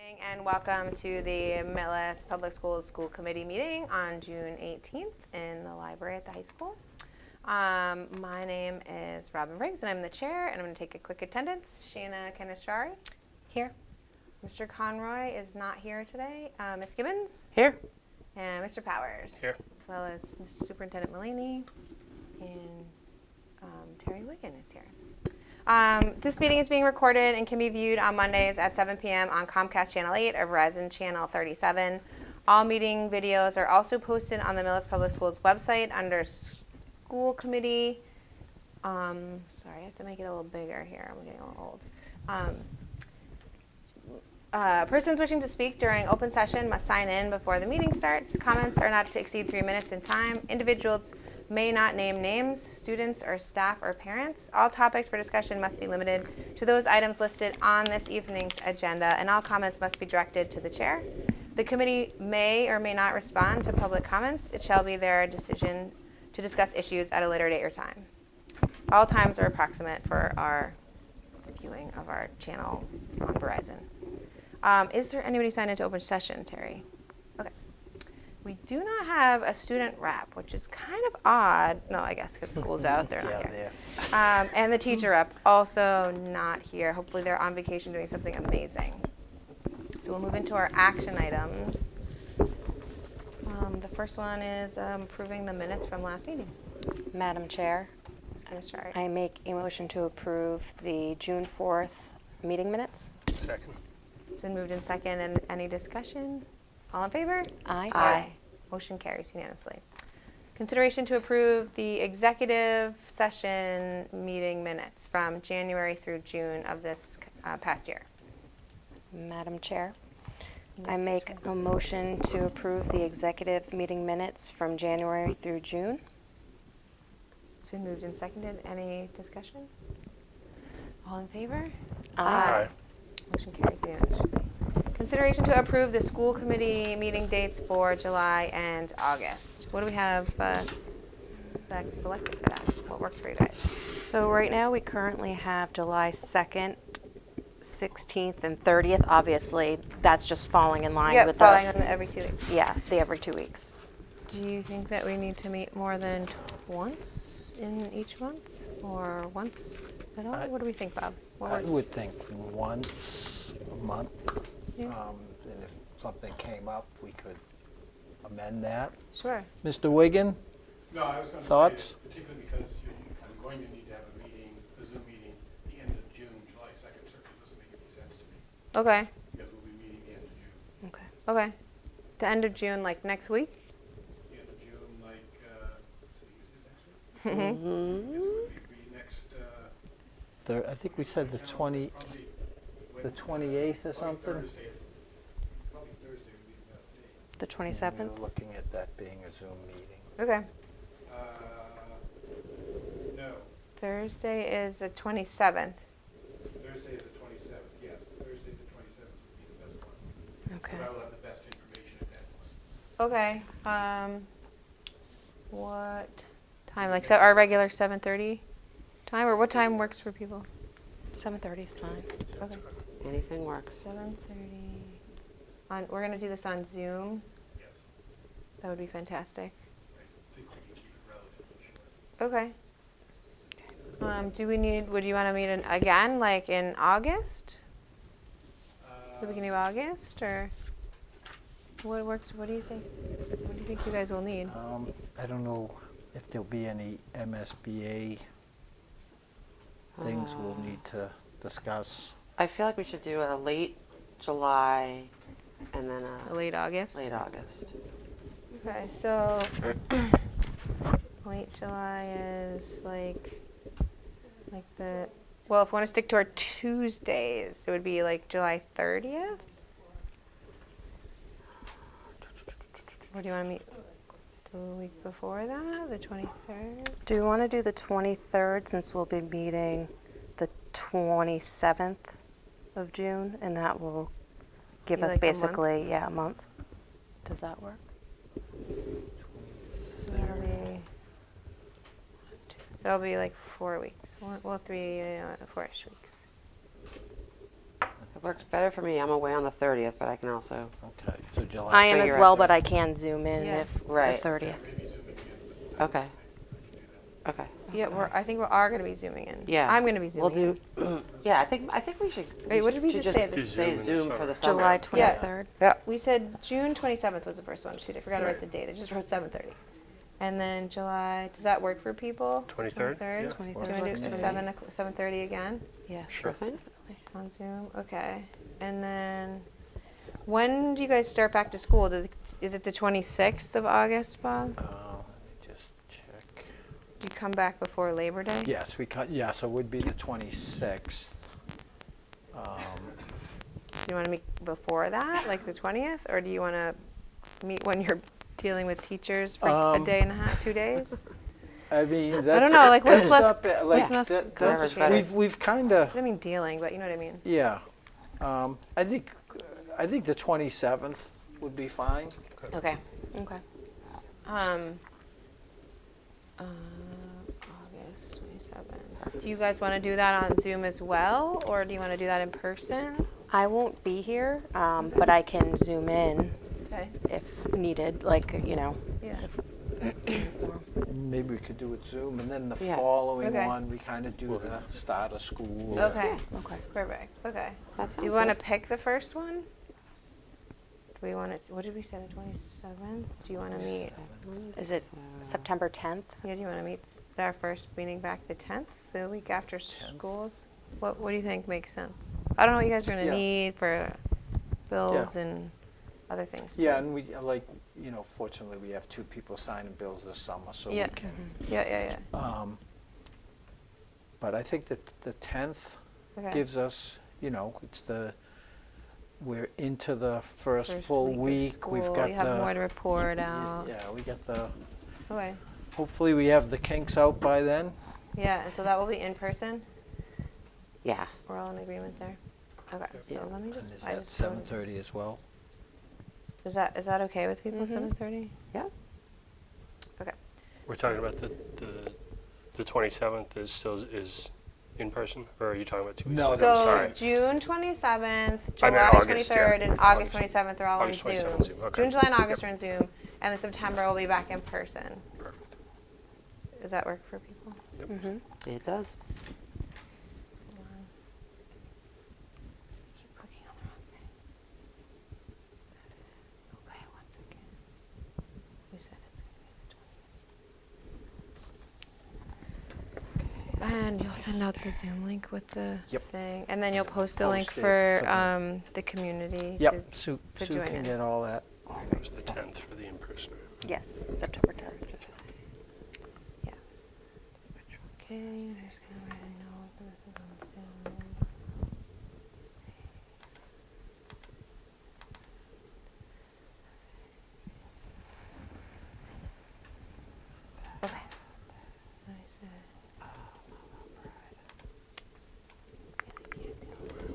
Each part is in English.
Evening and welcome to the Millis Public Schools School Committee meeting on June 18th in the library at the high school. My name is Robin Briggs and I'm the chair, and I'm going to take a quick attendance. Shana Kanashari. Here. Mr. Conroy is not here today. Ms. Gibbons. Here. And Mr. Powers. Here. As well as Mr. Superintendent Mullaney and Terry Wiggin is here. This meeting is being recorded and can be viewed on Mondays at 7 p.m. on Comcast Channel 8 or Verizon Channel 37. All meeting videos are also posted on the Millis Public Schools website under School Committee. Sorry, I have to make it a little bigger here. I'm getting a little old. Persons wishing to speak during open session must sign in before the meeting starts. Comments are not to exceed 3 minutes in time. Individuals may not name names, students or staff or parents. All topics for discussion must be limited to those items listed on this evening's agenda, and all comments must be directed to the chair. The committee may or may not respond to public comments. It shall be their decision to discuss issues at a later date or time. All times are approximate for our viewing of our channel on Verizon. Is there anybody signed into open session, Terry? Okay. We do not have a student rep, which is kind of odd. No, I guess because school's out, they're not here. And the teacher rep also not here. Hopefully they're on vacation doing something amazing. So we'll move into our action items. The first one is approving the minutes from last meeting. Madam Chair, I make a motion to approve the June 4th meeting minutes. Second. It's been moved in second. And any discussion? All in favor? Aye. Aye. Motion carries unanimously. Consideration to approve the executive session meeting minutes from January through June of this past year. Madam Chair, I make a motion to approve the executive meeting minutes from January through June. It's been moved and seconded. Any discussion? All in favor? Aye. Motion carries unanimously. Consideration to approve the school committee meeting dates for July and August. What do we have selected for that? What works for you guys? So right now we currently have July 2nd, 16th, and 30th. Obviously, that's just falling in line with following on the every 2 weeks. Yeah, the every 2 weeks. Do you think that we need to meet more than once in each month, or once at all? What do we think, Bob? I would think once a month. Yeah. And if something came up, we could amend that. Sure. Mr. Wiggin? No, I was going to Thoughts? say, particularly because I'm going to need to have a meeting, a Zoom meeting, the end of June, July 2nd certainly doesn't make any sense to me, Okay. because we'll be meeting the end of June. Okay. Okay. The end of June, like next week? The end of June, like, so you said next week? Mm-hmm. I guess it would be next, I think we said the 28th or probably something. Thursday. Probably Thursday would be the best day. The We 27th? were looking at that being a Zoom meeting. Okay. No, Thursday is the 27th. Thursday is the 27th, yes. Thursday the 27th would be the best one. Okay. Because I will have the best information at that point. Okay. What time? Like our regular 7:30 time, or what time works for people? 7:30 is fine. Okay. Anything works. 7:30. We're gonna do this on Zoom. Yes. That would be fantastic. I think we can keep it relatively short. Okay. Would you want to meet again, like in August? The beginning of August, or what works? What do you think? What do you think you guys will need? I don't know if there'll be any MSBA things we'll need to discuss. I feel like we should do a late July and then a Late August. late August. Okay, so late July is like the, well, if we want to stick to our Tuesdays, it would be like July 30th? Or do you want to meet the week before that, the 23rd? Do you want to do the 23rd, since we'll be meeting the 27th of June, and that will give Be us like a month? basically, a month? Does that work? So that'll be like 4 weeks. Well, 4-ish weeks. Works better for me. I'm away on the 30th, but I can also. Okay, so July. I am as Figure well, out but the- I can zoom in Yeah. if Right. the 30th. Maybe zooming in, but Okay. I can do that. Okay. Yeah, I think we are going to be zooming in. Yeah. I'm going to be We'll zooming do. Yeah, I think we should. Wait, what did we should just say? Say Zoom in the Zoom for summer. the summer. July Yeah. 23rd. Yeah. We said June 27th was the first one. Shoot, I forgot to write Right. the date. I just wrote 7:30. And then July, does that work for people? 23rd? 23rd? Yeah. 23rd. Do you want to do works it for at me. 7:30 again Yes. Sure thing. on Zoom? Okay. And then, when do you guys start back to school? Is it the 26th of August, Bob? Let me just check. You come back before Labor Day? Yes, yeah, so it would be the 26th. So you want to meet before that, like the 20th? Or do you want to meet when you're dealing with teachers for a day and a half, 2 days? I mean, that's. I don't know, like, what's that's less- not bad, like, what's less that's, complicated? we've kind of, I don't mean dealing, but you know what I mean. yeah. I think the 27th would be fine. Okay. Okay. August 27th. Do you guys want to do that on Zoom as well, or do you want to do that in person? I won't be here, but I can zoom in Okay. if needed, like, Yeah. Maybe we could do it Zoom, and then the Yeah. following Okay. one, we kind of do the start of school. Okay. Okay. Perfect. Okay. That sounds Do you want to good. pick the first one? Do we want to? What did we say? The 27th. Do you want to meet? Is it September 10th? Yeah. Do you want to meet our first meeting back the 10th, the week after schools? What do you think makes sense? I don't know what you guys are going to Yeah. need for bills and other things. Yeah, too. and we, like, fortunately, we have 2 people signing bills this summer, so Yeah. we can. Yeah. But I think that the 10th Okay. gives us, we're into the first full of week. We've school, got you have the. more to report out. Yeah, we got the, Okay. hopefully we have the kinks out by then. Yeah, and so that will be in person. Yeah. We're all in agreement there. Okay. So Yeah. let me And just. is I that just wrote- 7:30 as well? Is that okay with people? Mhm. 7:30. Yeah. Okay. We're talking about the 27th is still is in person, or are you talking about 2 weeks? No, later? no, I'm So sorry. June 27th, I July meant August, 23rd, yeah. and August August. 27th are all August on 27th Zoom. Zoom, okay. June, July, and August Yep. are in Zoom, and then September will be back in person. Perfect. Does that work for people? Mm-hmm. It does. Hold on. Keep clicking on the wrong thing. Okay, 1 second. We said it's going to be the 20th. And you'll send out the Zoom link with the Yep. thing, and then you'll And post a link post it for for the- the community. Yep, Sue for Sue joining. can get all that. It was the 10th for the in-person. Yes, September 10th. Yeah. Okay, I'm just gonna write a note that this is on Zoom. Okay. I said. Yeah, they can't do it.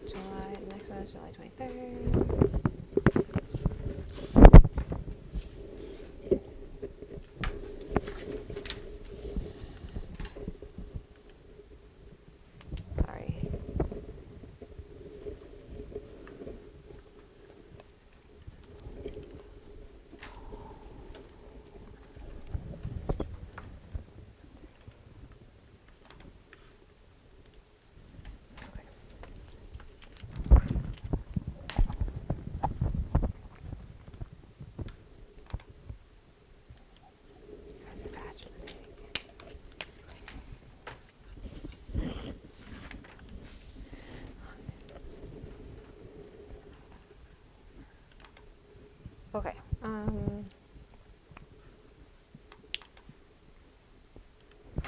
July, next one is July 23rd. Sorry. Okay. You guys are faster than me. Okay.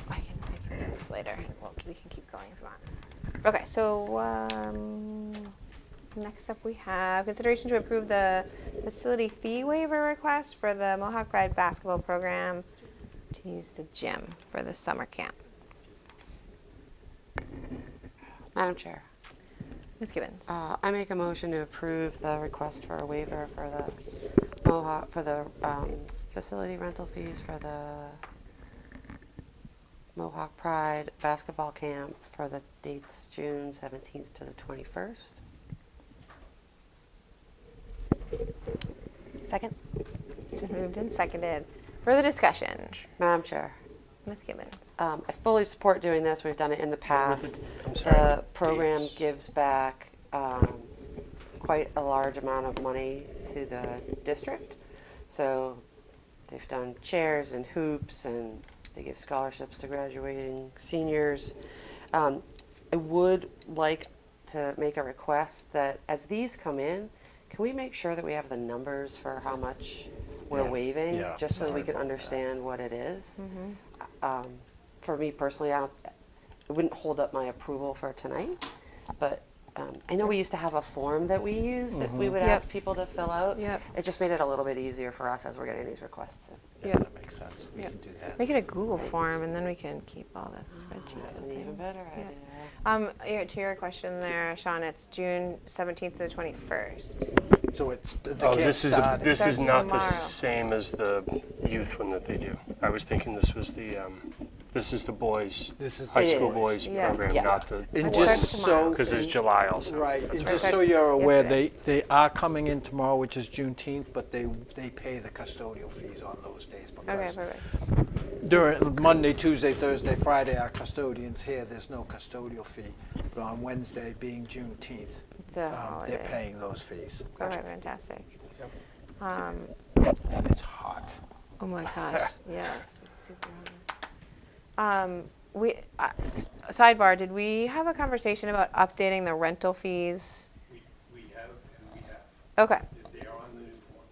I can do this later. Well, we can keep going if you want. Okay, so next up we have consideration to approve the facility fee waiver request for the Mohawk Pride basketball program to use the gym for the summer camp. Madam Chair, Ms. Gibbons. I make a motion to approve the request for a waiver for the Mohawk, for the facility rental fees for the Mohawk Pride basketball camp for the dates June 17th to the 21st. Second? It's been moved and seconded. Further discussion? Madam Chair, Ms. Gibbons. I fully support doing this. We've done it in the past. I'm sorry, The program dates. gives back quite a large amount of money to the district. So they've done chairs and hoops, and they give scholarships to graduating seniors. I would like to make a request that as these come in, can we make sure that we have the numbers for how much we're Yeah. waiving, Yeah, just so we sorry can about that. understand what it is? For me personally, it wouldn't hold up my approval for tonight, but I know we used to have a form that we used that we would Yep. ask people to fill out. Yep. It just made it a little bit easier for us as we're getting these requests in. Yeah, Yeah. that makes sense. We Yeah. can do that. Make it a Google form, and then we can keep all the spreadsheets That's and an even things. better Yeah. idea. To your question there, Sean, it's June 17th to the 21st. So it's, the Oh, camp this is started. this Starts is not tomorrow. the same as the youth one that they do. I was thinking this was the this is the boys This is high the school boys. boys Yeah. program, Yeah. not the And It boys. starts just tomorrow. so, Because there's July also. right, That's and right. just so you're aware, Yesterday. they are coming in tomorrow, which is Juneteenth, but they pay the custodial fees on those days Okay, because perfect. during Monday, Tuesday, Thursday, Friday, our custodians here, there's no custodial fee. But on Wednesday, being Juneteenth, It's a holiday. they're paying those fees. Okay, fantastic. Yep. And it's hot. Oh my gosh, yes, it's super hard. Sidebar, did we have a conversation about updating the rental fees? We have, and we have. Okay, They are on the new form.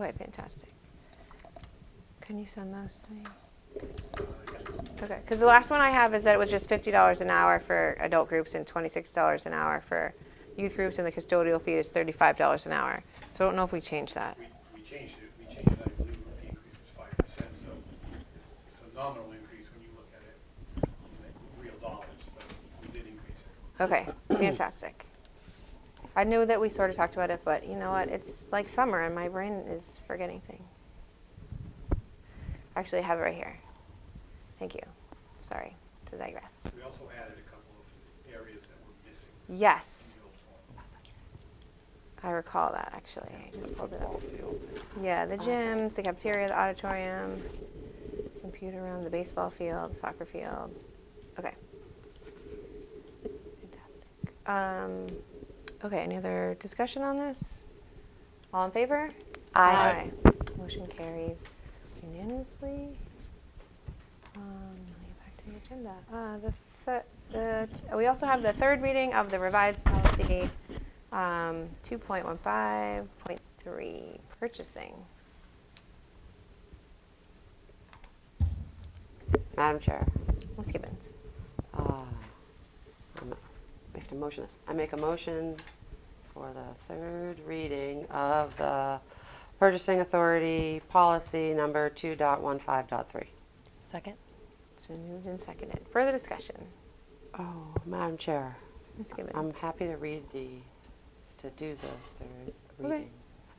okay, fantastic. Can you send those to me? Yeah. Okay, because the last one I have is that it was just $50 an hour for adult groups and $26 an hour for youth groups, and the custodial fee is $35 an hour. So I don't know if we changed that. We changed it. We changed it, I believe the increase was 5%, so it's a nominal increase when you look at it in real dollars, but we did increase it. Okay, fantastic. I knew that we sort of talked about it, but you know what? It's like summer and my brain is forgetting things. Actually, I have it right here. Thank you. Sorry to digress. We also added a couple of areas that were missing Yes, in the old form. I recall that actually. I just pulled it up. Football field. Yeah, the gyms, the cafeteria, the auditorium, computer room, the baseball field, soccer field. Okay. Fantastic. Okay, any other discussion on this? All in favor? Aye. Motion carries unanimously. Let me get back to the agenda. We also have the third reading of the revised policy 2.15.3, purchasing. Madam Chair, Ms. Gibbons. we have to motion this. I make a motion for the third reading of the Purchasing Authority Policy Number 2.15.3. Second? It's been moved and seconded. Further discussion. Oh, Madam Chair, Ms. Gibbons. I'm happy to do the third Okay. reading.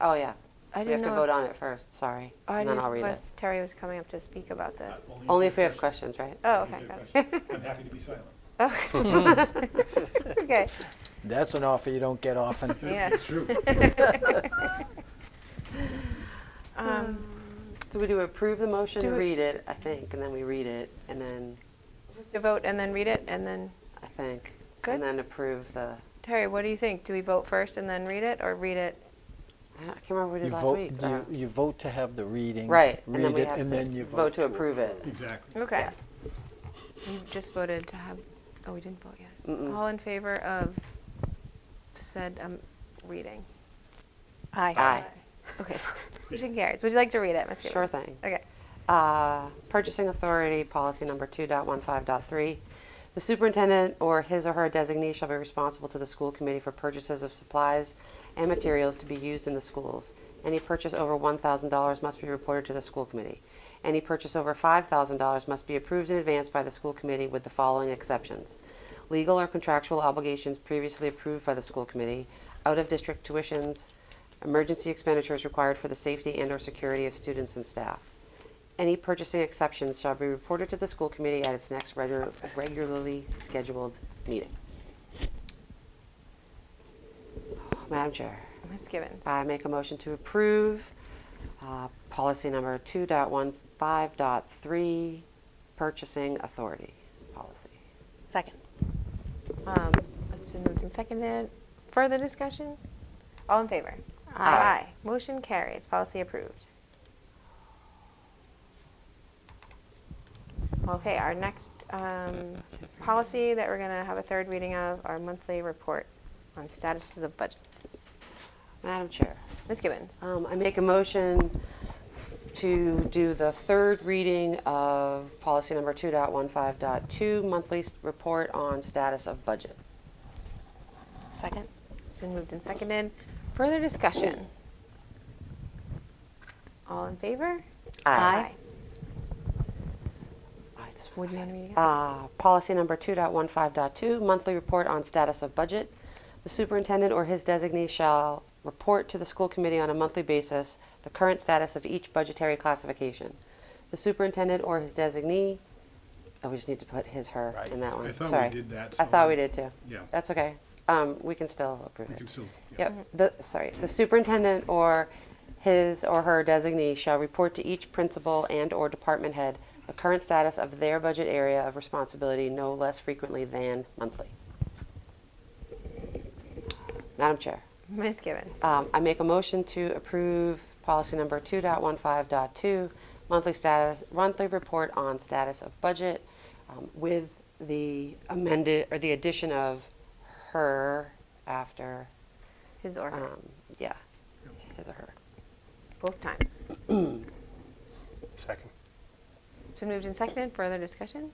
Oh, yeah. I We have didn't to know vote if- on it first, sorry. Oh, I And then didn't I'll read know it. if Terry was coming up to speak about this. Only if we have questions, right? Oh, Only okay, if got you have it. questions. I'm happy to be silent. Okay. Okay. That's an offer you don't get often. Yeah. It's true. So we do approve the motion to Do it- read it, I think, and then we read it, and then, To vote and then read it and then, I think. Good. And then approve the, Terry, what do you think? Do we vote first and then read it, or read it? I can't remember what we You did last vote, week. you vote to have the reading. Right, and then read we it, have and to then you vote to approve it. Exactly. Okay. Yeah. You just voted to have, oh, we didn't vote yet. Mm-mm. All in favor of said reading? Aye. Aye. Okay. Motion carries. Would you like to read it, Ms. Gibbons? Sure thing. Okay. Purchasing Authority Policy Number 2.15.3. The superintendent or his or her designee shall be responsible to the school committee for purchases of supplies and materials to be used in the schools. Any purchase over $1,000 must be reported to the school committee. Any purchase over $5,000 must be approved in advance by the school committee with the following exceptions. Legal or contractual obligations previously approved by the school committee, out-of-district tuitions, emergency expenditures required for the safety and/or security of students and staff. Any purchasing exceptions shall be reported to the school committee at its next regularly scheduled meeting. Madam Chair, Ms. Gibbons. I make a motion to approve policy number 2.15.3, purchasing authority policy. Second. It's been moved and seconded. Further discussion? All in favor? Aye. Motion carries. Policy approved. Okay, our next policy that we're going to have a third reading of, our monthly report on statuses of budgets. Madam Chair, Ms. Gibbons. I make a motion to do the third reading of policy number 2.15.2, monthly report on status of budget. Second. It's been moved and seconded. Further discussion? All in favor? Aye. What do you want to read again? Policy number 2.15.2, monthly report on status of budget. The superintendent or his designee shall report to the school committee on a monthly basis the current status of each budgetary classification. The superintendent or his designee, oh, we just need to put his, her Right. in that one. I thought Sorry. we did that. I thought we did too. Yeah, That's okay. We can still approve we it. can still, yeah. Yep. The superintendent or his or her designee shall report to each principal and or department head the current status of their budget area of responsibility no less frequently than monthly. Madam Chair, Ms. Gibbons. I make a motion to approve policy number 2.15.2, monthly report on status of budget, with the amended, or the addition of her after, His or her. yeah, his or her. Both times. Second. It's been moved and seconded. Further discussion?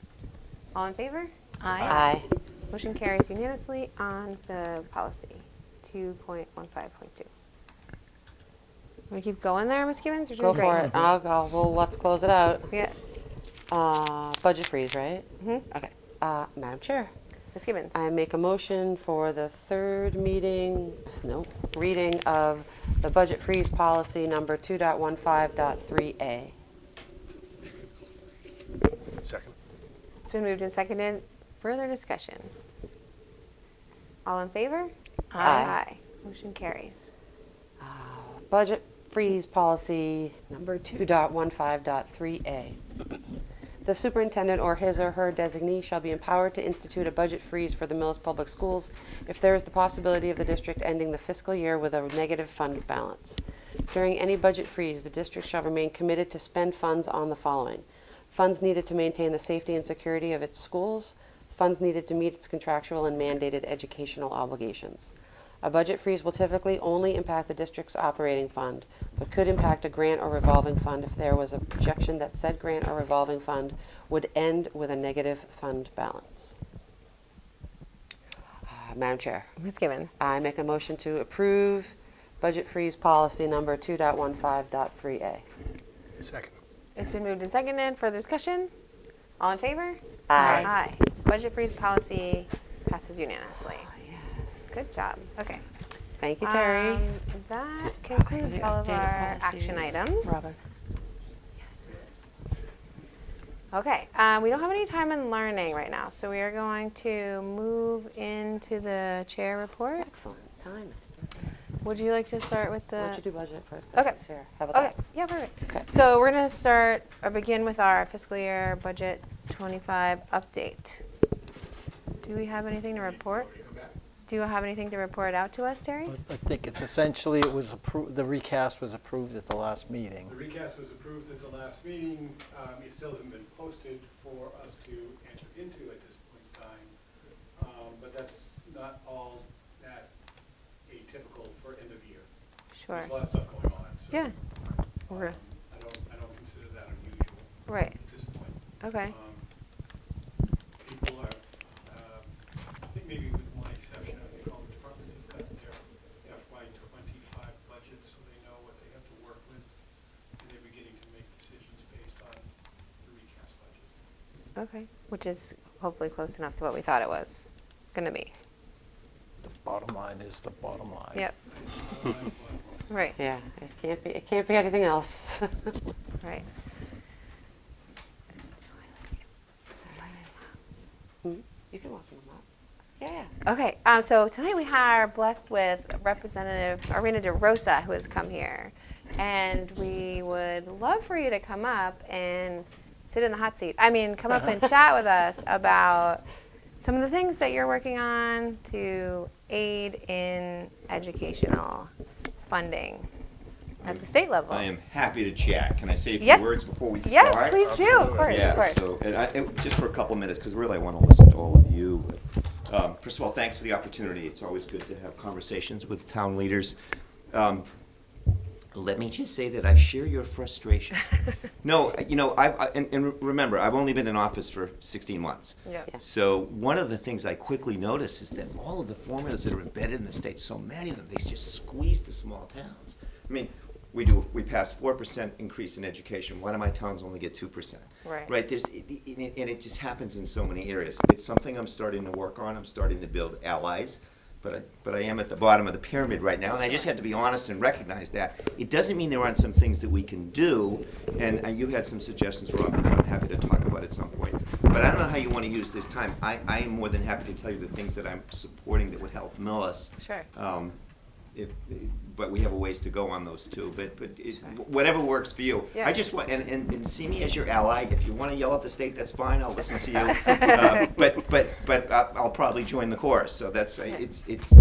All in favor? Aye. Motion carries unanimously on the policy 2.15.2. Want to keep going there, Ms. Gibbons? You're Go doing for great. it. I'll go. Well, let's close it out. Yeah. Budget freeze, right? Mm-hmm. Okay. Madam Chair, Ms. Gibbons. I make a motion for the third reading of the budget freeze policy number 2.15.3A. Second. It's been moved and seconded. Further discussion? All in favor? Aye. Motion carries. Budget freeze policy number 2.15.3A. The superintendent or his or her designee shall be empowered to institute a budget freeze for the Millis Public Schools if there is the possibility of the district ending the fiscal year with a negative fund balance. During any budget freeze, the district shall remain committed to spend funds on the following: funds needed to maintain the safety and security of its schools, funds needed to meet its contractual and mandated educational obligations. A budget freeze will typically only impact the district's operating fund, but could impact a grant or revolving fund if there was a projection that said grant or revolving fund would end with a negative fund balance. Madam Chair, Ms. Gibbons. I make a motion to approve budget freeze policy number 2.15.3A. Second. It's been moved and seconded. Further discussion? All in favor? Aye. Aye. Budget freeze policy passes unanimously. Good job. Okay. Thank you, Terry. That concludes The all of updated our policies. action items. Robin. Okay. We don't have any time in learning right now, so we are going to move into the chair report. Excellent timing. Would you like to start with Why don't you the? do budget for Okay. this year? How about Okay. that? Yeah, perfect. Okay. So we're going to start or begin with our fiscal year budget 25 update. Do we have anything to report? Do you have anything to report out to us, Terry? I think it's essentially, it was approved, the recast was approved at the last meeting. The recast was approved at the last meeting. It still hasn't been posted for us to enter into at this point in time. But that's not all that atypical for end of year. Sure. There's a lot of stuff going on, so. Yeah. I don't consider that unusual Right. at this point. Okay. People are, I think maybe with one exception, I think all the departments have got their FY25 budgets, so they know what they have to work with, and they're beginning to make decisions based on the recast budget. Okay. Which is hopefully close enough to what we thought it was going to be. The bottom line is the bottom line. Yep. Right. Yeah, it can't be anything else. Right. You can welcome them up. Yeah. Okay, so tonight we are blessed with Representative Arena DeRosa, who has come here. And we would love for you to come up and sit in the hot seat. I mean, come up and chat with us about some of the things that you're working on to aid in educational funding at the state level. I am happy to chat. Can I say a few Yes. words before we Yes, start? please do, of course, Yeah, of course. so, just for a couple minutes, because really I want to listen to all of you. First of all, thanks for the opportunity. It's always good to have conversations with town leaders. Let me just say that I share your frustration. No, you know, and remember, I've only been in office for 16 months. Yep. Yeah. So one of the things I quickly notice is that all of the formulas that are embedded in the state, so many of them, they just squeeze the small towns. I mean, we pass 4% increase in education. Why do my towns only get 2%? Right. Right. And it just happens in so many areas. It's something I'm starting to work on. I'm starting to build allies. But I am at the bottom of the pyramid right now, and I just have to be honest and recognize that. It doesn't mean there aren't some things that we can do, and you had some suggestions, Rob, and I'm happy to talk about at some point. But I don't know how you want to use this time. I am more than happy to tell you the things that I'm supporting that would help Millis. Sure. But we have a ways to go on those too. But Sure. whatever works for you. Yeah. I just want and see me as your ally. If you want to yell at the state, that's fine. I'll listen to you. But I'll probably join the chorus. So that's it's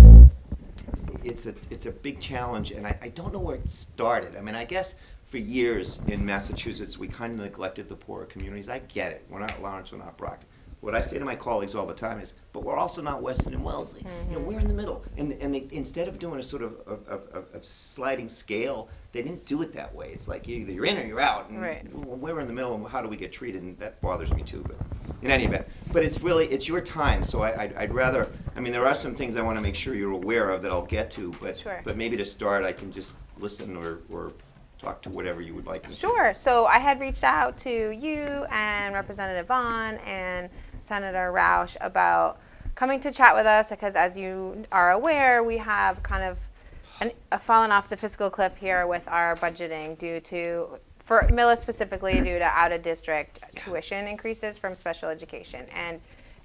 a big challenge, and I don't know where it started. I mean, I guess for years in Massachusetts we kind of neglected the poorer communities. I get it. We're not Lawrence. We're not Brockton. What I say to my colleagues all the time is, but we're also not Weston and Wellesley. You know, we're in the middle. And they, instead of doing a sort of sliding scale, they didn't do it that way. It's like either you're in or you're out. And Right. we're in the middle, and how do we get treated? And that bothers me too. But in any event, but it's your time. So I'd rather. I mean, there are some things I want to make sure you're aware of that I'll get to. But Sure. but maybe to start, I can just listen or talk to whatever you would like me to. Sure. So I had reached out to you and Representative Vaughn and Senator Roush about coming to chat with us because, as you are aware, we have kind of fallen off the fiscal cliff here with our budgeting due to, for Millis specifically, due to out-of-district tuition increases from special education. And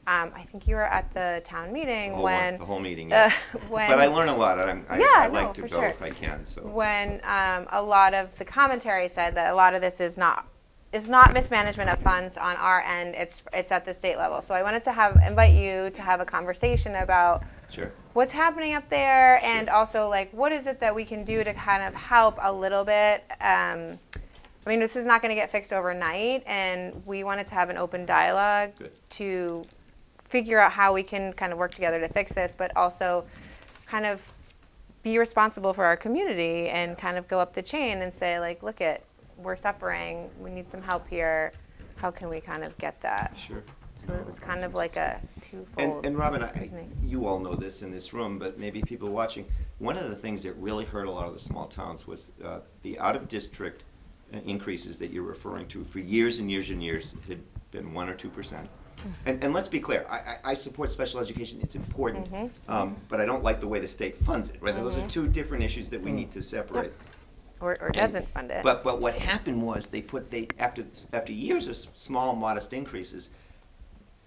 I think you were at the town meeting The whole meeting, yeah. when But I learn a lot, and I Yeah, like no, to for go sure. if I can. So. when a lot of the commentary said that a lot of this is not mismanagement of funds on our end. It's at the state level. So I wanted to invite you to have a conversation about Sure. what's happening up there, and also like what is it that we can do to kind of help a little bit. I mean, this is not going to get fixed overnight, and we wanted to have an open dialogue Good. to figure out how we can kind of work together to fix this, but also kind of be responsible for our community and kind of go up the chain and say, like, look we're suffering, we need some help here. How can we kind of get that? Sure. So it was kind of like a twofold. And Robin, reasoning. you all know this in this room, but maybe people watching, one of the things that really hurt a lot of the small towns was the out-of-district increases that you're referring to for years and years and years had been 1 or 2%. And let's be clear, I support special education, it's important, but I don't like the way the state funds it, right? Those are two different issues that we need to separate. Or doesn't fund it. But what happened was after years of small, modest increases,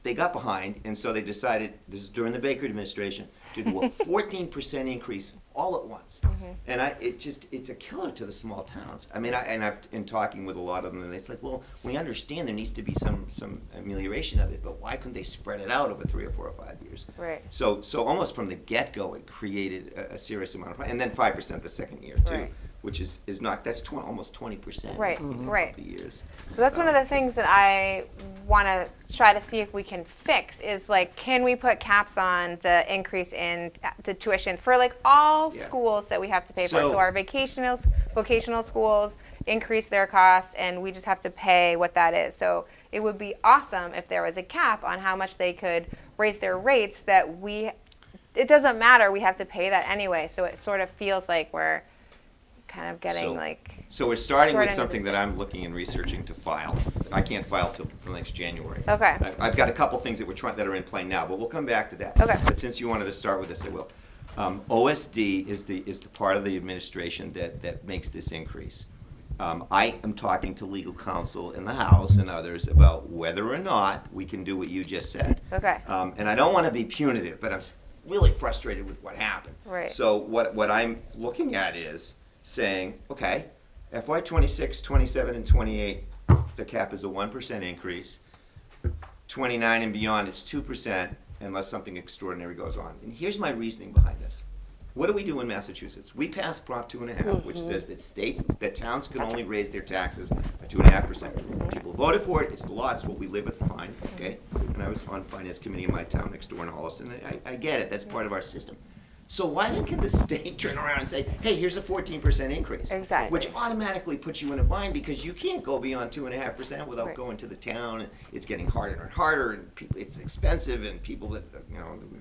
they got behind, and so they decided, this is during the Baker administration, to do a 14% increase all at once. And it's a killer to the small towns. I mean, I've in talking with a lot of them, and it's like, well, we understand there needs to be some amelioration of it, but why couldn't they spread it out over 3 or 4 or 5 years? Right. So almost from the get-go, it created a serious amount of, and then 5% the second year too. Right. Which is not, that's almost 20%. Right, in a right. couple of years. So that's one of the things that I want to try to see if we can fix is like, can we put caps on the increase in the tuition for like all Yeah. schools that we have to pay for? So- So our vocational schools increase their costs, and we just have to pay what that is. So it would be awesome if there was a cap on how much they could raise their rates that it doesn't matter, we have to pay that anyway. So it sort of feels like we're kind of getting So we're starting short with end of the something that I'm looking and researching to file. I can't file till next January. Okay. I've got a couple things that that are in play now, but we'll come back to that. Okay. But since you wanted to start with this, I will. OSD is the part of the administration that makes this increase. I am talking to legal counsel in the House and others about whether or not we can do what you just said. Okay. And I don't want to be punitive, but I'm really frustrated with what happened. Right. So what I'm looking at is saying, okay, FY 26, 27, and 28, the cap is a 1% increase. 29 and beyond, it's 2%, unless something extraordinary goes on. And here's my reasoning behind this. What do we do in Massachusetts? We passed Prop 2.5, which says that towns can only raise their taxes by 2.5%. People voted for it, it's the law, it's what we live with, fine, okay? And I was on finance committee in my town next door in Holliston, and I get it, that's part of our system. So why then can the state turn around and say, hey, here's a 14% increase? Exactly. Which automatically puts you in a bind because you can't go beyond 2.5% without Right. going to the town, and it's getting harder and harder, and people, it's expensive, and people that,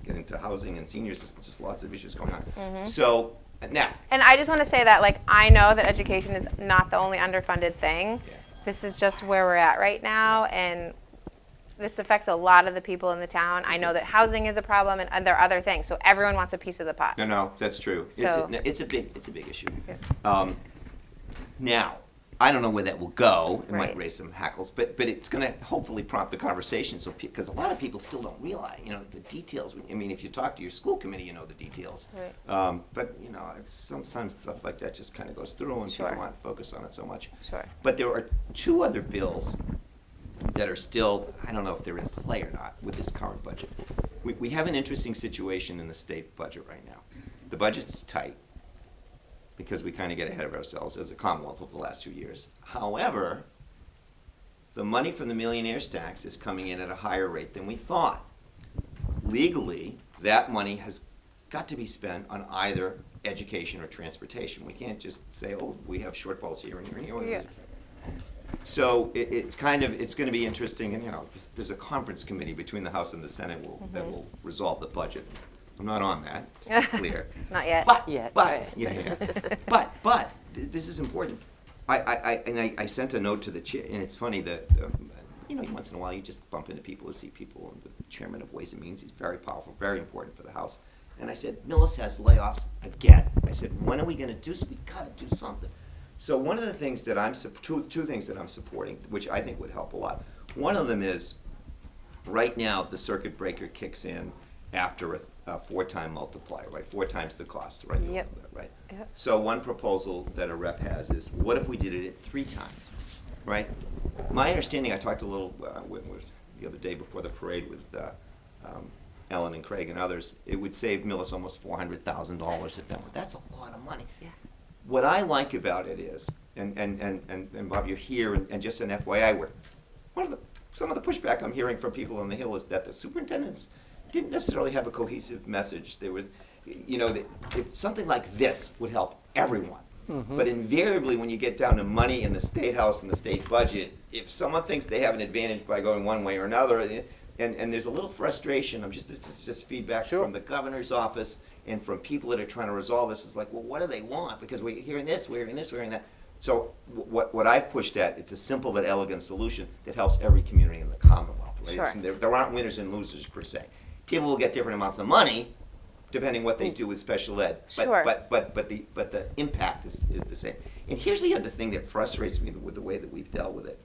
get into housing and seniors, there's just lots of issues going on. So, now, And I just want to say that, like, I know that education is not the only underfunded thing. Yeah. This is just where we're at right now, and this affects a lot of the people in the town. I know that housing is a problem, and there are other things. So everyone wants a piece of the pot. no, that's true. So- It's a big issue. Yeah. Now, I don't know where that will go. It might Right. raise some hackles, but it's going to hopefully prompt the conversation. So, because a lot of people still don't realize, the details. I mean, if you talk to your school committee, you know the details. Right. But it's sometimes stuff like that just kind of goes through, and Sure. people aren't focused on it so much. Sure. But there are two other bills that are still, I don't know if they're in play or not with this current budget. We have an interesting situation in the state budget right now. The budget's tight because we kind of get ahead of ourselves as a Commonwealth over the last few years. However, the money from the millionaire's tax is coming in at a higher rate than we thought. Legally, that money has got to be spent on either education or transportation. We can't just say, oh, we have shortfalls here and here and here. Yeah. So it's going to be interesting, and there's a conference committee between the House and the Senate that will resolve the budget. I'm not on that, clear. Not yet. But Yet, but right. yeah. But this is important. I sent a note to the chair, and it's funny that once in a while you just bump into people, see people, and the chairman of Ways and Means, he's very powerful, very important for the House. And I said, Millis has layoffs again. I said, when are we going to do? We got to do something. So one of the things that two things that I'm supporting, which I think would help a lot. One of them is, right now the circuit breaker kicks in after a 4-time multiplier, right? 4 times the cost, right? You Yep. know that, right? Yep. So one proposal that a rep has is, what if we did it at 3 times, right? My understanding, I talked a little the other day before the parade with Ellen and Craig and others, it would save Millis almost $400,000 if that were. That's a lot of money. Yeah. What I like about it is, and Bob, you're here, and just an FYI, some of the pushback I'm hearing from people on the Hill is that the superintendents didn't necessarily have a cohesive message. There was, that if something like this would help everyone. But invariably, when you get down to money in the state house and the state budget, if someone thinks they have an advantage by going one way or another, and there's a little frustration. This is just feedback Sure. from the governor's office and from people that are trying to resolve this. It's like, well, what do they want? Because we're hearing this, we're hearing this, we're hearing that. So what I've pushed at, it's a simple but elegant solution that helps every community in the Commonwealth. Right? Sure. There aren't winners and losers per se. People will get different amounts of money depending what they do with special ed. Sure. But the impact is the same. And here's the other thing that frustrates me with the way that we've dealt with it.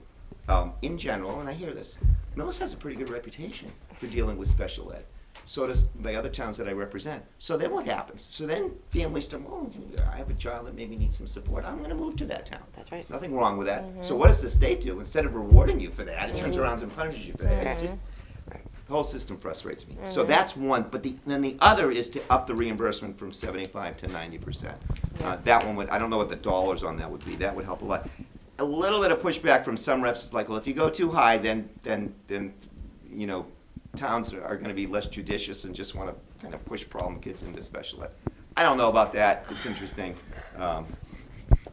In general, and I hear this, Millis has a pretty good reputation for dealing with special ed. So does the other towns that I represent. So then what happens? So then families start, I have a child that maybe needs some support. I'm going to move to that town. That's right. Nothing wrong with that. So what does the state do? Instead of rewarding you for that, it turns around and punishes you for that. It's just, the whole system frustrates me. So that's one. But then the other is to up the reimbursement from 75 to 90%. That one I don't know what the dollars on that would be. That would help a lot. A little bit of pushback from some reps is like, well, if you go too high, then towns are going to be less judicious and just want to kind of push problem kids into special ed. I don't know about that. It's interesting.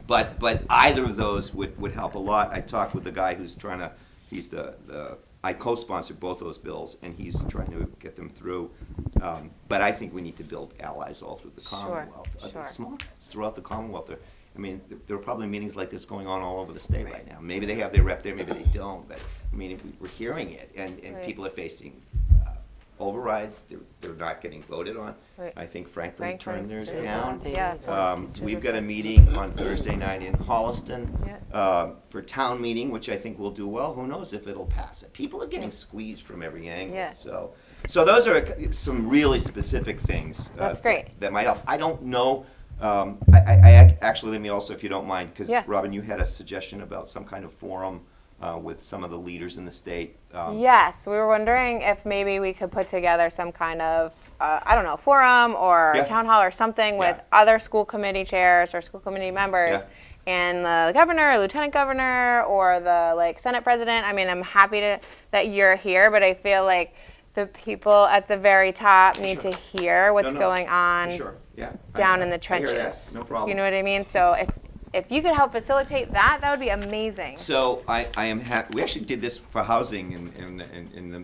But either of those would help a lot. I talked with the guy who's trying to, I co-sponsored both those bills, and he's trying to get them through. But I think we need to build allies all through the Commonwealth. Sure. Small towns throughout the Commonwealth. There are probably meetings like this going on all over the state right now. Maybe they have their rep there, maybe they don't. But we're hearing it, and Right. people are facing overrides, they're not getting voted on. Right. I think Franklin turned Franklin's theirs doing down. Yeah. We've got a meeting on Thursday night in Holliston Yeah. for town meeting, which I think will do well. Who knows if it'll pass it? People are getting squeezed from every angle. Yeah. So those are some really specific things. That's great. That might help. I don't know. I actually, let me also, if you don't mind, because Yeah. Robin, you had a suggestion about some kind of forum with some of the leaders in the state. Yes, we were wondering if maybe we could put together some kind of, I don't know, forum or Yeah. town hall or something with Yeah. other school committee chairs or school committee members Yeah. and the governor, or lieutenant governor, or the Senate president. I mean, I'm happy that you're here, but I feel like the people at the very top need Sure. to hear what's No, going on for sure. Yeah. down in the I hear that. trenches. No problem. You know what I mean? So if you could help facilitate that, that would be amazing. So I am happy. We actually did this for housing, and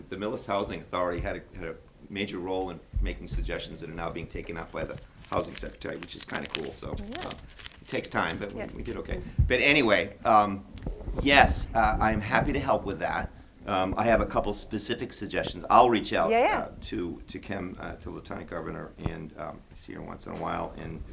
the Millis Housing Authority had a major role in making suggestions that are now being taken up by the housing secretary, which is kind of cool. So it takes time, but Yeah. we did okay. But anyway, yes, I'm happy to help with that. I have a couple specific suggestions. I'll reach out to Kim, to Lieutenant Governor, and I see her once in a while. And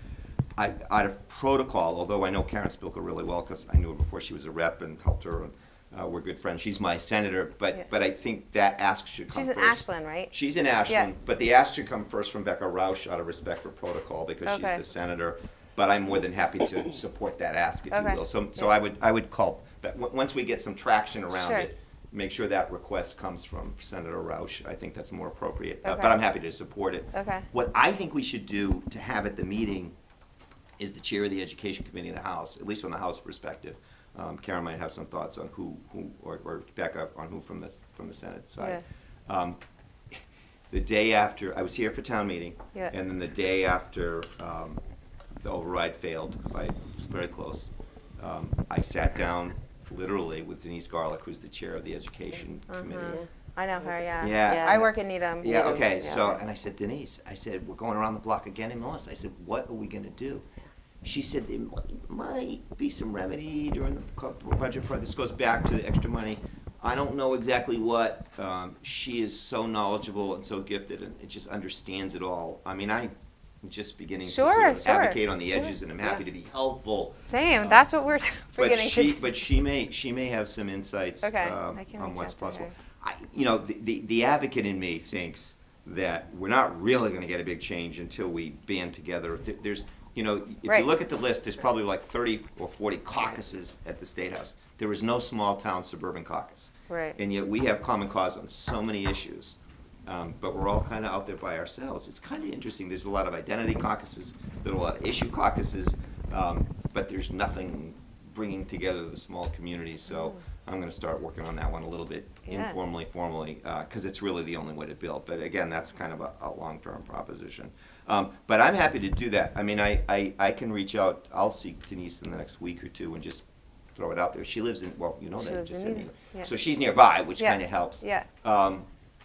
out of protocol, although I know Karen Spilka really well because I knew her before she was a rep and helped her, and we're good friends. She's my senator, but I think that ask should come She's first. in Ashland, right? She's in Ashland, but the ask should come first from Becca Rausch out of respect for protocol because she's Okay. the senator. But I'm more than happy to support that ask, if Okay. you will. So I would call, but once we get some traction around Sure. it, make sure that request comes from Senator Rausch. I think that's more appropriate. Okay. But I'm happy to support it. Okay. What I think we should do to have at the meeting is the chair of the Education Committee in the House, at least from the House perspective. Karen might have some thoughts on who or Becca on who from the Senate side. The day after, I was here for town meeting, and then the day after the override failed, it was very close, I sat down literally with Denise Garlick, who's the chair of the Education Committee. I know her, yeah. Yeah. I work in Needham. Yeah, okay, Yeah. so, and I said, Denise, I said, we're going around the block again in Millis. I said, what are we gonna do? She said, there might be some remedy during the budget process. This goes back to the extra money. I don't know exactly what. She is so knowledgeable and so gifted and just understands it all. I mean, I'm just beginning to sort of Sure. advocate on the edges, and I'm happy to be helpful. Same. That's what we're But beginning to do. but she may have some insights Okay, I can on reach what's out to possible. her. The advocate in me thinks that we're not really going to get a big change until we band together. There's, if Right. you look at the list, there's probably like 30 or 40 caucuses at the State House. There is no small town suburban caucus. Right. And yet we have common cause on so many issues. But we're all kind of out there by ourselves. It's kind of interesting. There's a lot of identity caucuses, there are a lot of issue caucuses, but there's nothing bringing together the small communities. So I'm going to start working on that one a little bit informally, formally, because it's really the only way to build. But again, that's kind of a long-term proposition. But I'm happy to do that. I mean, I can reach out. I'll see Denise in the next week or two and just throw it out there. She lives in, well, you know She that, lives just in said Needham, yeah. So she's nearby, which Yeah. kind of helps. Yeah.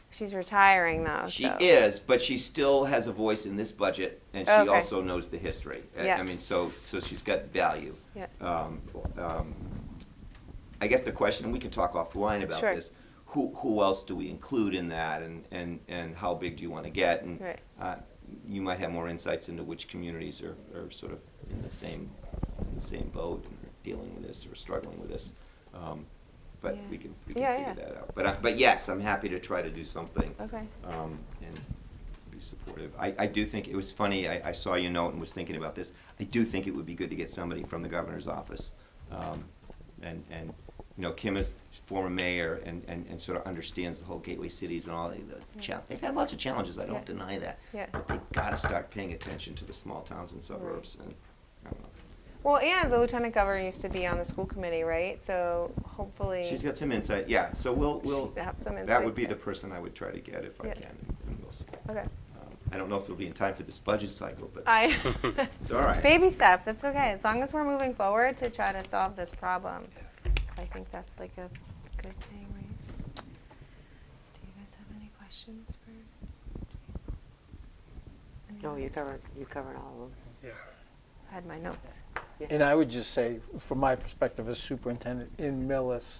She's retiring though. She so. is, but she still has a voice in this budget, and she Okay. also knows the history. Yeah. I mean, so she's got value. Yeah. I guess the question, and we can talk offline about Sure. this, who else do we include in that, and how big do you want to get? And Right. you might have more insights into which communities are sort of in the same boat and are dealing with this or struggling with this. But Yeah. we can Yeah, figure that out. But yes, I'm happy to try to do something. Okay. And be supportive. I do think, it was funny, I saw your note and was thinking about this. I do think it would be good to get somebody from the governor's office. And Kim is former mayor and sort of understands the whole gateway cities and all. They've had lots of challenges, I don't deny that. Yeah. But they've got to start paying attention to the small towns and suburbs. And I don't know. Well, and the lieutenant governor used to be on the school committee, right? So hopefully. She's got some insight, yeah. So we'll She'd have some that insight, would be yeah. the person I would try to get if I Yeah. can, and we'll see. Okay. I don't know if it'll be in time for this budget cycle, but it's all right. Baby steps. It's okay. As long as we're moving forward to try to solve this problem, I think that's like a good thing, right? Do you guys have any questions for? No, you covered all of them. Yeah. I had my notes. And I would just say, from my perspective as superintendent in Millis,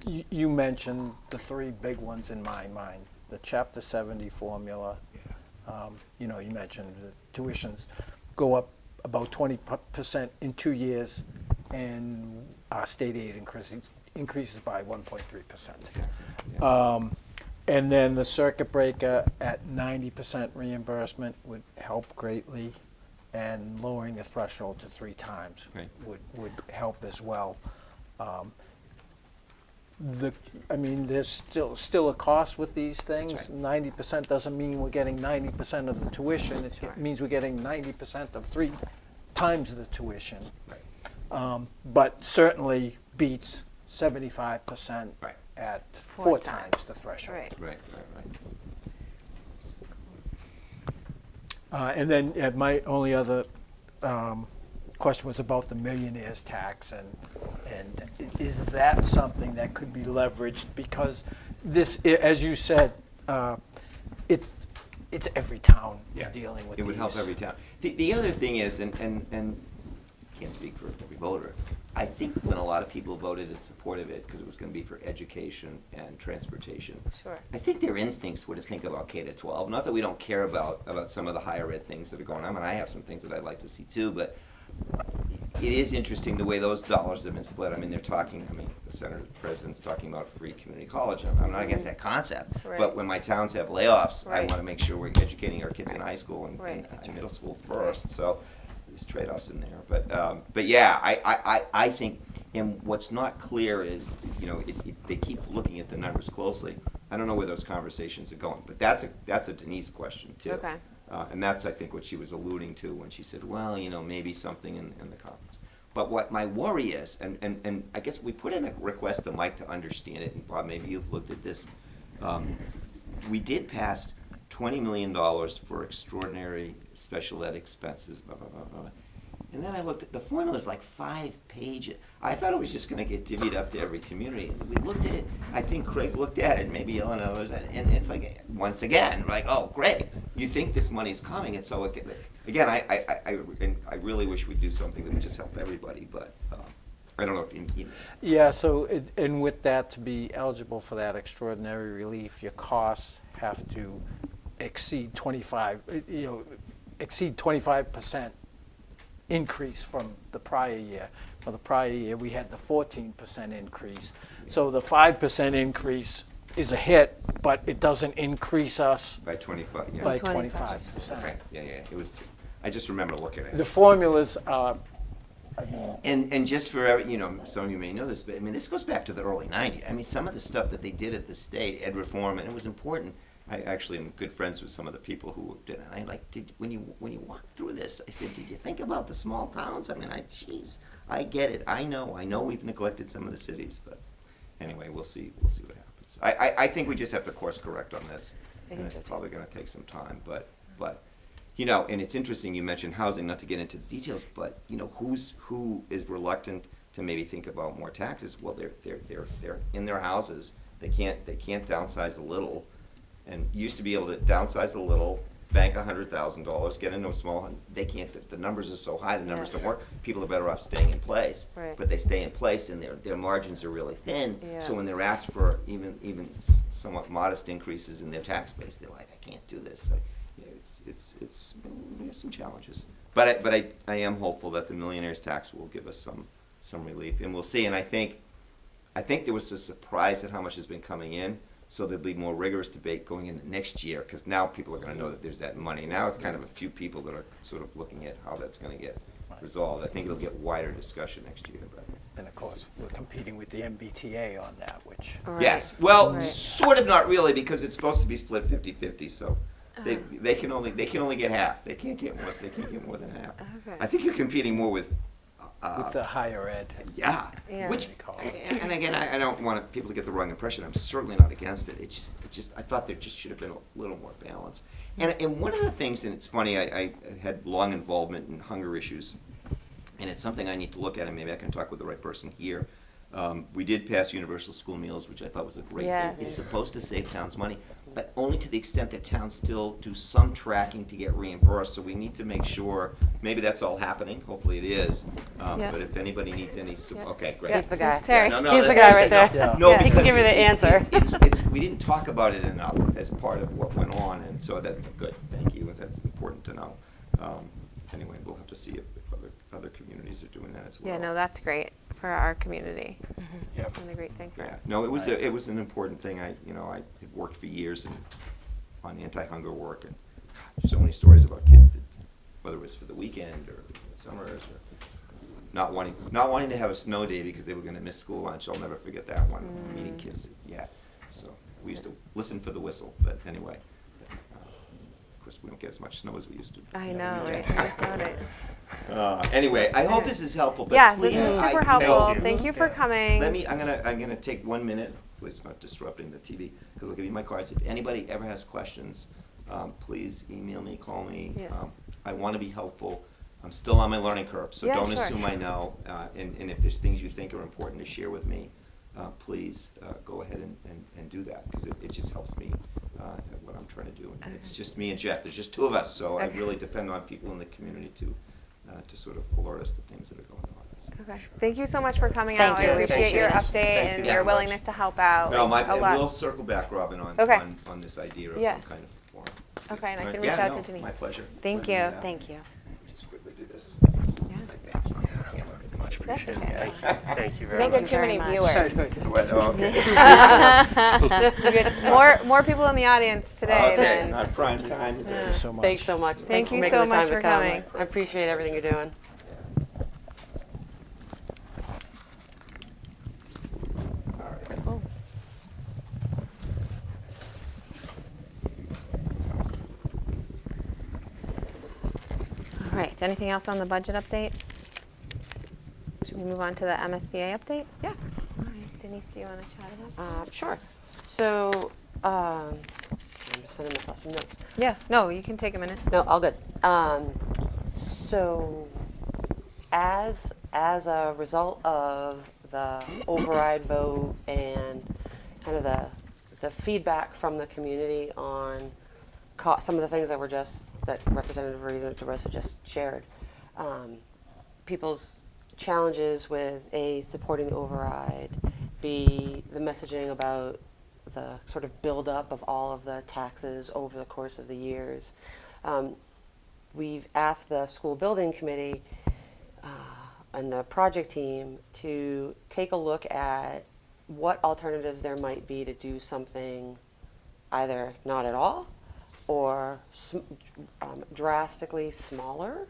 you mentioned the three big ones in my mind. the Chapter 70 formula. You know, you mentioned the tuitions go up about 20% in 2 years, and our state aid increases by 1.3%. And then the circuit breaker at 90% reimbursement would help greatly, and lowering the threshold to 3 times Right. would help as well. I mean, there's still a cost with these things. That's 90% doesn't mean we're getting 90% of the tuition. It right. means we're getting 90% of 3 times the tuition. Right. But certainly beats 75% Right. at 4 4 times. times the threshold. Right. Right, right, right. And then my only other question was about the millionaire's tax, and is that something that could be leveraged? Because this, as you said, it's every town is dealing with It would help these. every town. The other thing is, and can't speak for every voter, I think when a lot of people voted in support of it, because it was going to be for education and transportation, Sure. I think their instincts were to think about K to 12. Not that we don't care about some of the higher ed things that are going on, and I have some things that I'd like to see too, but it is interesting the way those dollars have been split. I mean, they're talking, the Senate President's talking about free community college. I'm not against that concept, Right. but when my towns have layoffs, I Right. want to make sure we're educating our kids in high school and Right. middle school first. So there's trade-offs in there. But yeah, I think, and what's not clear is, you know, they keep looking at the numbers closely. I don't know where those conversations are going, but that's a Denise question too. Okay. And that's, I think, what she was alluding to when she said, well, you know, maybe something in the conference. But what my worry is, and I guess we put in a request to Mike to understand it, and Bob, maybe you've looked at this. We did pass $20 million for extraordinary special ed expenses, blah, blah, blah, blah. And then I looked at, the formula is like 5 pages. I thought it was just gonna get divvied up to every community. We looked at it, I think Craig looked at it, maybe Ellen and others, and it's like, once again, like, oh, great, you think this money's coming, and so, again, I really wish we'd do something that would just help everybody, but, I don't know if you. Yeah, so, and with that, to be eligible for that extraordinary relief, your costs have to exceed 25% increase from the prior year. For the prior year, we had the 14% increase. So the 5% increase is a hit, but it doesn't increase us By 25, yeah. by 25%. 25%. Okay, yeah, it was just, I just remember looking at it. The formulas are, And just for, you know, some of you may know this, but I mean, this goes back to the early 90s. I mean, some of the stuff that they did at the state, ed reform, and it was important. I actually am good friends with some of the people who did it. I like, when you walked through this, I said, did you think about the small towns? I mean, I get it. I know we've neglected some of the cities, but anyway, we'll see what happens. I think we just have to course correct on this, I and think it's so, too. probably going to take some time, but. You know, and it's interesting, you mentioned housing, not to get into the details, but, you know, who is reluctant to maybe think about more taxes? Well, they're in their houses, they can't downsize a little, and used to be able to downsize a little, bank $100,000, get into a small, they can't, the numbers are so high, the numbers Yeah. don't work, people are better off staying in place. Right. But they stay in place and their margins are really thin, Yeah. so when they're asked for even somewhat modest increases in their tax base, they're like, I can't do this. So, yeah, it's there's some challenges, but I am hopeful that the millionaire's tax will give us some relief, and we'll see. And I think there was a surprise at how much has been coming in, so there'll be more rigorous debate going into next year, because now people are going to know that there's that money. Now it's kind of a few people that are sort of looking at how that's going to get resolved. I think it'll get wider discussion next year. But and of course, we're competing with the MBTA on that, which, Right. yes, well, Right. sort of not really, because it's supposed to be split 50-50. So. They can only get half. They can't get more than half. Okay. I think you're competing more with the higher ed. yeah. Yeah. Which, They call it. and again, I don't want people to get the wrong impression. I'm certainly not against it. It's just I thought there just should have been a little more balance. And one of the things, and it's funny, I had long involvement in hunger issues, and it's something I need to look at, and maybe I can talk with the right person here. We did pass universal school meals, which I thought was a great Yeah. thing. It's supposed to save towns money. but only to the extent that towns still do some tracking to get reimbursed. So we need to make sure, maybe that's all happening, hopefully it is. Yeah. But if anybody needs any, okay, great. He's the guy. Thanks, Terry. Yeah, no, He's the that's guy okay. right there. Yeah. No, Yeah. He can because give you the answer. it's, we didn't talk about it enough as part of what went on, and so good, thank you, that's important to know. Anyway, we'll have to see if other communities are doing that as well. Yeah, no, that's great for our community. Yeah. It's been a great thing for Yeah, us. no, it was an important thing. I had worked for years on anti-hunger work, and so many stories about kids that, whether it was for the weekend or summers, or not wanting to have a snow day because they were going to miss school lunch. I'll never forget that one. Meeting kids, yeah. So we used to listen for the whistle, but anyway. Of course, we don't get as much snow as we used to. I the know, other right? weekend. Just noticed. Anyway, I hope this is helpful. But Yeah, please, this is I- super you helpful. know, Thank you for Yeah. coming. I'm gonna take 1 minute. It's not disrupting the TV because I'll give you my cards. If anybody ever has questions, please email me, call me. Yeah. I want to be helpful. I'm still on my learning curve, so Yeah, don't sure, assume sure. I know. And if there's things you think are important to share with me, please go ahead and do that because it just helps me at what I'm trying to do. And it's just me and Jeff. There's just two of us, so I Okay. really depend on people in the community to sort of alert us to things that are going on. Okay. Thank you so much for coming Thank out. you. I appreciate Thank your you. update Thank and you. your Yeah. willingness to help out. No, a lot. we'll circle back, Robin, on Okay. on this idea of Yeah. some kind of forum. Okay, and I All can right. reach Yeah, out no, to Denise. My pleasure. Thank Let me, you. Thank you. Just quickly do this. Yeah. Like that. Much That's appreciated. okay. Thank you We very don't much. get too many Thank you very viewers. What? Oh, okay. We get more people in the audience today Okay, than. not prime time. Yeah. Thank you so much. Thanks so much. Thank Thanks for you making so the time much to for come. coming. I appreciate everything you're doing. Cool. All right, anything else on the budget update? Should we move on to the MSBA update? Yeah. All right, Denise, do you want to chat about that? Sure. So, I'm just sending myself some notes. Yeah, no, you can take a minute. No, all good. So, as a result of the override vote and kind of the feedback from the community on some of the things that Representative Rita DeRosa just shared, people's challenges with supporting the override, B, the messaging about the sort of buildup of all of the taxes over the course of the years. We've asked the school building committee and the project team to take a look at what alternatives there might be to do something either not at all or drastically smaller.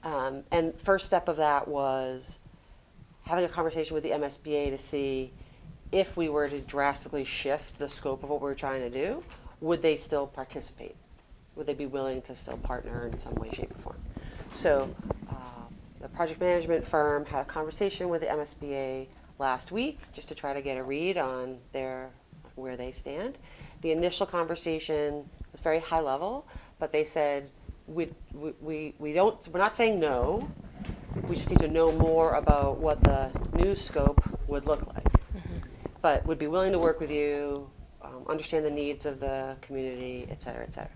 And first step of that was having a conversation with the MSBA to see if we were to drastically shift the scope of what we were trying to do, would they still participate? Would they be willing to still partner in some way, shape, or form? So the project management firm had a conversation with the MSBA last week just to try to get a read on where they stand. The initial conversation was very high level, but they said, we're not saying no, we just need to know more about what the new scope would look like. But would be willing to work with you, understand the needs of the community, et cetera, et cetera.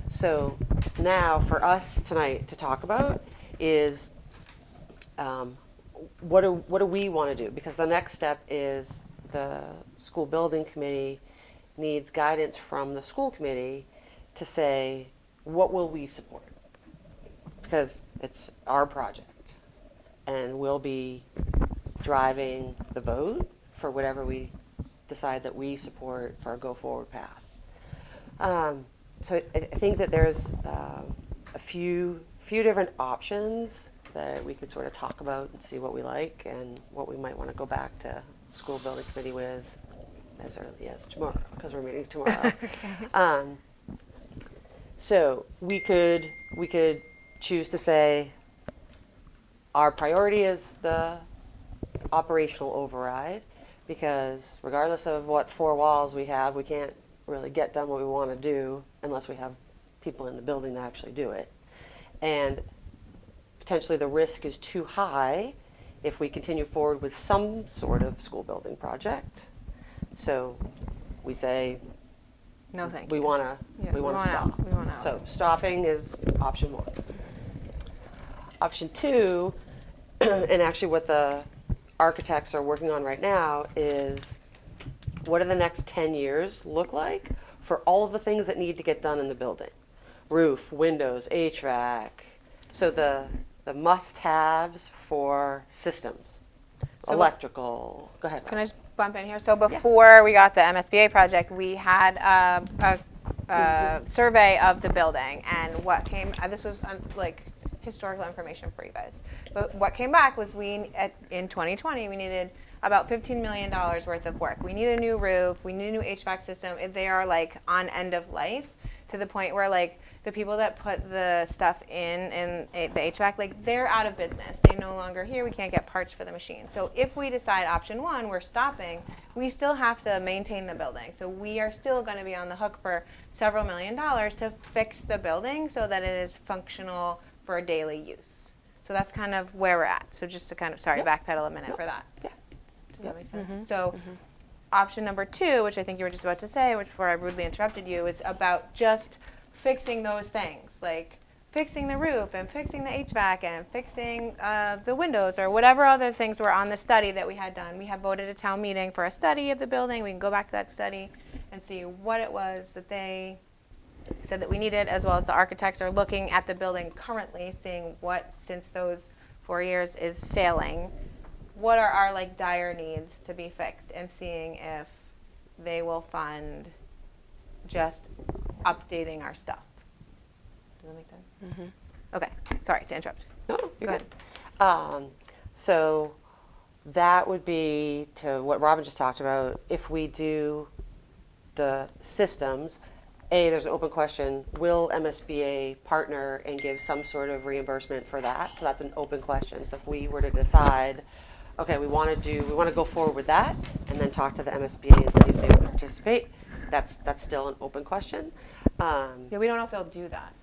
So now for us tonight to talk about is what do we want to do? Because the next step is the school building committee needs guidance from the school committee to say, what will we support? Because it's our project and we'll be driving the vote for whatever we decide that we support for a go-forward path. So I think that there's a few different options that we could sort of talk about and see what we like and what we might want to go back to school building committee with as early as tomorrow, because we're meeting tomorrow. So we could choose to say our priority is the operational override, because regardless of what four walls we have, we can't really get done what we want to do unless we have people in the building to actually do it. And potentially the risk is too high if we continue forward with some sort of school building project. So we say No, thank we you. want to Yeah, we want to stop. We want out. So stopping is option 1. Option 2, and actually what the architects are working on right now is what do the next 10 years look like for all of the things that need to get done in the building? Roof, windows, HVAC. So the must-haves for systems. So Electrical. Go ahead. Can I just bump in here? So before we got the MSBA project, we had a survey of the building, and what came. This was like historical information for you guys. But what came back was in 2020 we needed about $15 million worth of work. We need a new roof. We need a new HVAC system. They are like on end of life to the point where like the people that put the stuff in the HVAC, like they're out of business. They no longer here. We can't get parts for the machine. So if we decide option 1, we're stopping, we still have to maintain the building. So we are still going to be on the hook for several $1 million to fix the building so that it is functional for daily use. So that's kind of where we're at. So just to kind of, backpedal a minute for that. Yeah. Does that make sense? So option number 2, which I think you were just about to say, which before I rudely interrupted you, is about just fixing those things, like fixing the roof and fixing the HVAC and fixing the windows or whatever other things were on the study that we had done. We have voted a town meeting for a study of the building. We can go back to that study and see what it was that they said that we needed, as well as the architects are looking at the building currently, seeing what, since those 4 years, is failing. What are our like dire needs to be fixed, and seeing if they will fund just updating our stuff. Does that make sense? Okay. Sorry to interrupt. No, you're Go good. So that would be to what Robin just talked about. If we do the systems, there's an open question, will MSBA partner and give some sort of reimbursement for that? So that's an open question. So if we were to decide, okay, we want to go forward with that, and then talk to the MSBA and see if they would participate, that's still an open question. Yeah, we don't know if they'll do that.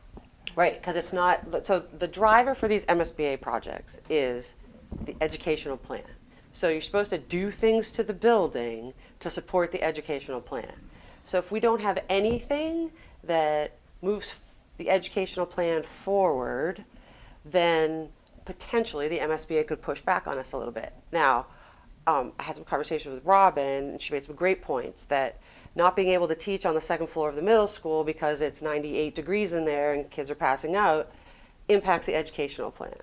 Right, because it's not, so the driver for these MSBA projects is the educational plan. So you're supposed to do things to the building to support the educational plan. So if we don't have anything that moves the educational plan forward, then potentially the MSBA could push back on us a little bit. Now, I had some conversations with Robin, and she made some great points that not being able to teach on the second floor of the middle school because it's 98 degrees in there and kids are passing out impacts the educational plan.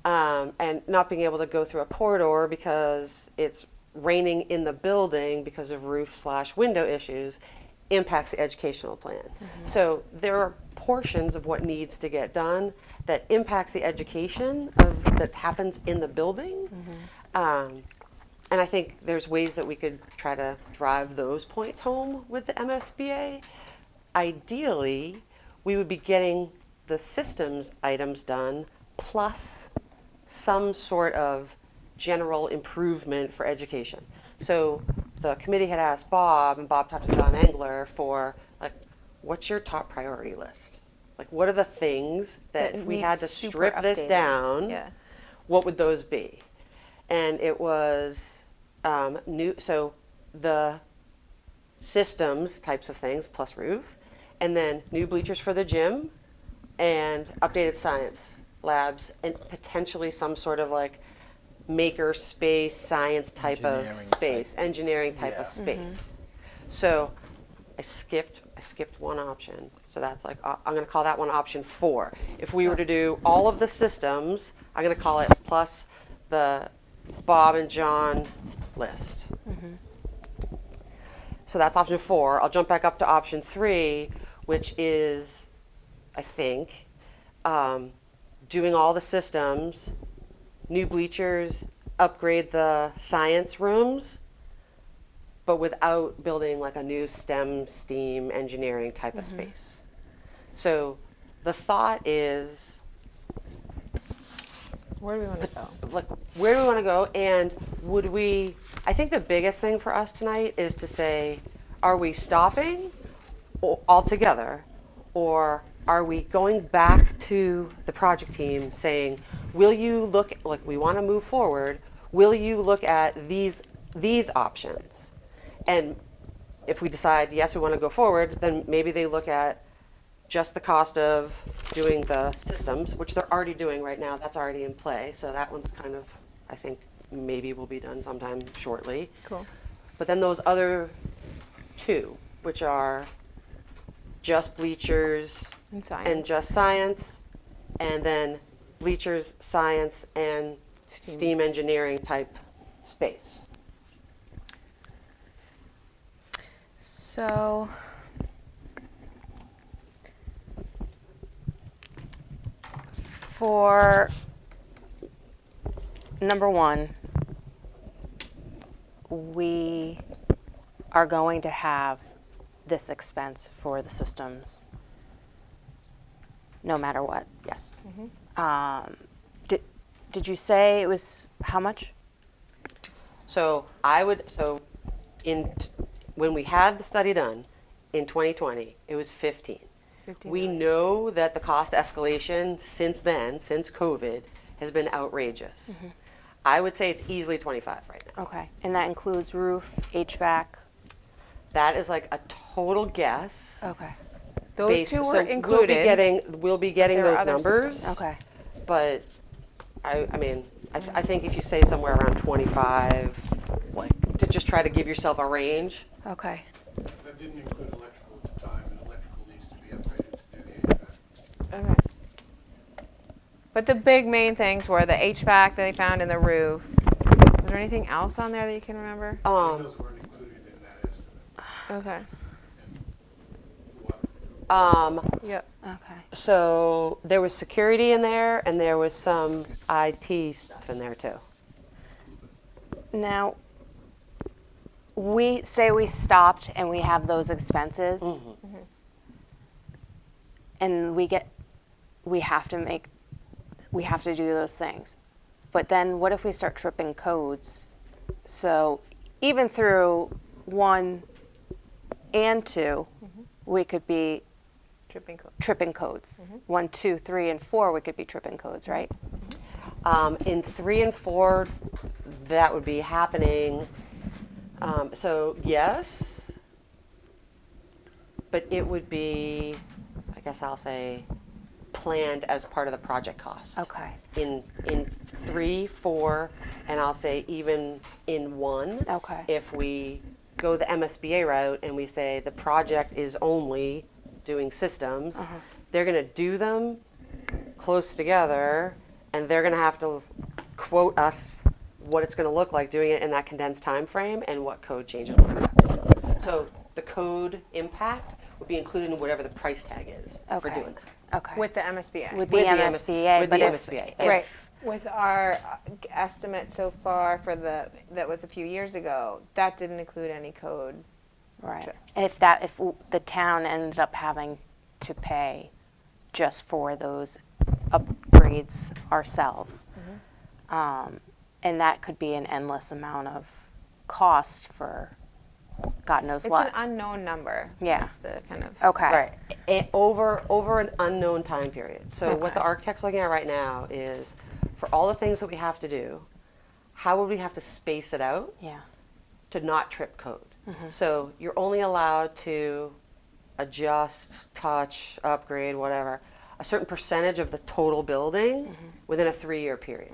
And not being able to go through a corridor because it's raining in the building because of roof/window issues impacts the educational plan. So there are portions of what needs to get done that impacts the education that happens in the building. And I think there's ways that we could try to drive those points home with the MSBA. Ideally, we would be getting the systems items done plus some sort of general improvement for education. So the committee had asked Bob, and Bob talked to John Engler for, like, what's your top priority list? Like, what are the things that if we had to strip this down, what would those be? And it was so the systems types of things plus roof, and then new bleachers for the gym, and updated science labs, and potentially some sort of like maker space, science type of space, engineering type of space. So I skipped one option. So that's like, I'm going to call that one option 4. If we were to do all of the systems, I'm going to call it plus the Bob and John list. So that's option 4. I'll jump back up to option 3, which is, I think, doing all the systems, new bleachers, upgrade the science rooms, but without building like a new STEM, STEAM, engineering type of space. So the thought is, Where do we want to go? like, where do we want to go? And would we, I think the biggest thing for us tonight is to say, are we stopping altogether, or are we going back to the project team saying, will you look, like, we want to move forward, will you look at these options? And if we decide, yes, we want to go forward, then maybe they look at just the cost of doing the systems, which they're already doing right now. That's already in play. So that one's kind of, I think, maybe will be done sometime shortly. Cool. But then those other two, which are just bleachers And science. and just science, and then bleachers, science, and STEAM engineering type space. So, for number one, we are going to have this expense for the systems no matter what. Yes. Did you say it was how much? So when we had the study done in 2020, it was 15. 15 We million. know that the cost escalation since then, since COVID, has been outrageous. I would say it's easily 25 right now. Okay, and that includes roof, HVAC. That is like a total guess. Okay. Those two were so included. We'll be getting There are those other numbers. systems. Okay. But I mean, I think if you say somewhere around 25, like to just try to give yourself a range. Okay. That didn't include electrical at the time, and electrical needs to be upgraded to do the HVAC. Okay. But the big main things were the HVAC that they found in the roof. Was there anything else on there that you can remember? Windows weren't included in that estimate. Okay. And water. Yep. Okay. So there was security in there, and there was some IT stuff in there too. Now, we say we stopped and we have those expenses, and we have to do those things. But then what if we start tripping codes? So even through 1 and 2, we could be Tripping code. tripping codes. 1, 2, 3, and 4, we could be tripping codes, right? In 3 and 4, that would be happening. So yes, but it would be, I guess I'll say, planned as part of the project cost. Okay. In 3, 4, and I'll say even in 1. Okay. If we go the MSBA route and we say the project is only doing systems, they're going to do them close together, and they're going to have to quote us what it's going to look like doing it in that condensed time frame and what code changes we're going to have to do. So the code impact would be included in whatever the price tag is for Okay. doing that. Okay. With the MSBA. With the With the MSBA, with but the if, MSBA. if- Right. With our estimate so far for that was a few years ago, that didn't include any code. right. trips. If the town ended up having to pay just for those upgrades ourselves, and that could be an endless amount of cost for God knows It's what. an unknown number. Yeah. That's the kind of. Okay. Right. Over an unknown time period. So what the Okay. architect's looking at right now is, for all the things that we have to do, how would we have to space it out Yeah. to not trip code? So you're only allowed to adjust, touch, upgrade, whatever, a certain percentage of the total building within a 3-year period.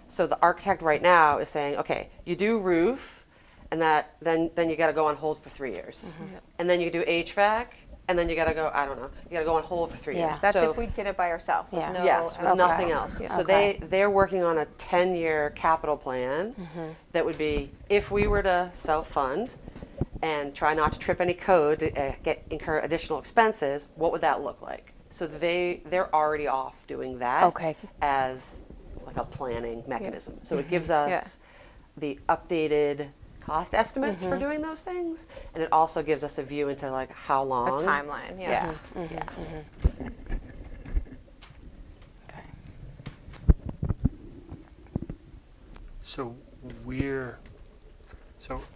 So the architect right now is saying, okay, you do roof, and then you got to go on hold for 3 years, and then you do HVAC, and then you got to go, I don't know, you got to go on hold for 3 Yeah. years. That's So, if we did it by ourselves. Yeah. No yes, with MSBA. nothing else. Yeah. So Okay. they're working on a 10-year capital plan that would be, if we were to self-fund and try not to trip any code, to incur additional expenses, what would that look like? So they're already off doing that Okay. as like a planning mechanism. So it gives us the updated cost estimates for doing those things, and it also gives us a view into like how A long. timeline. Yeah. Yeah. Okay. So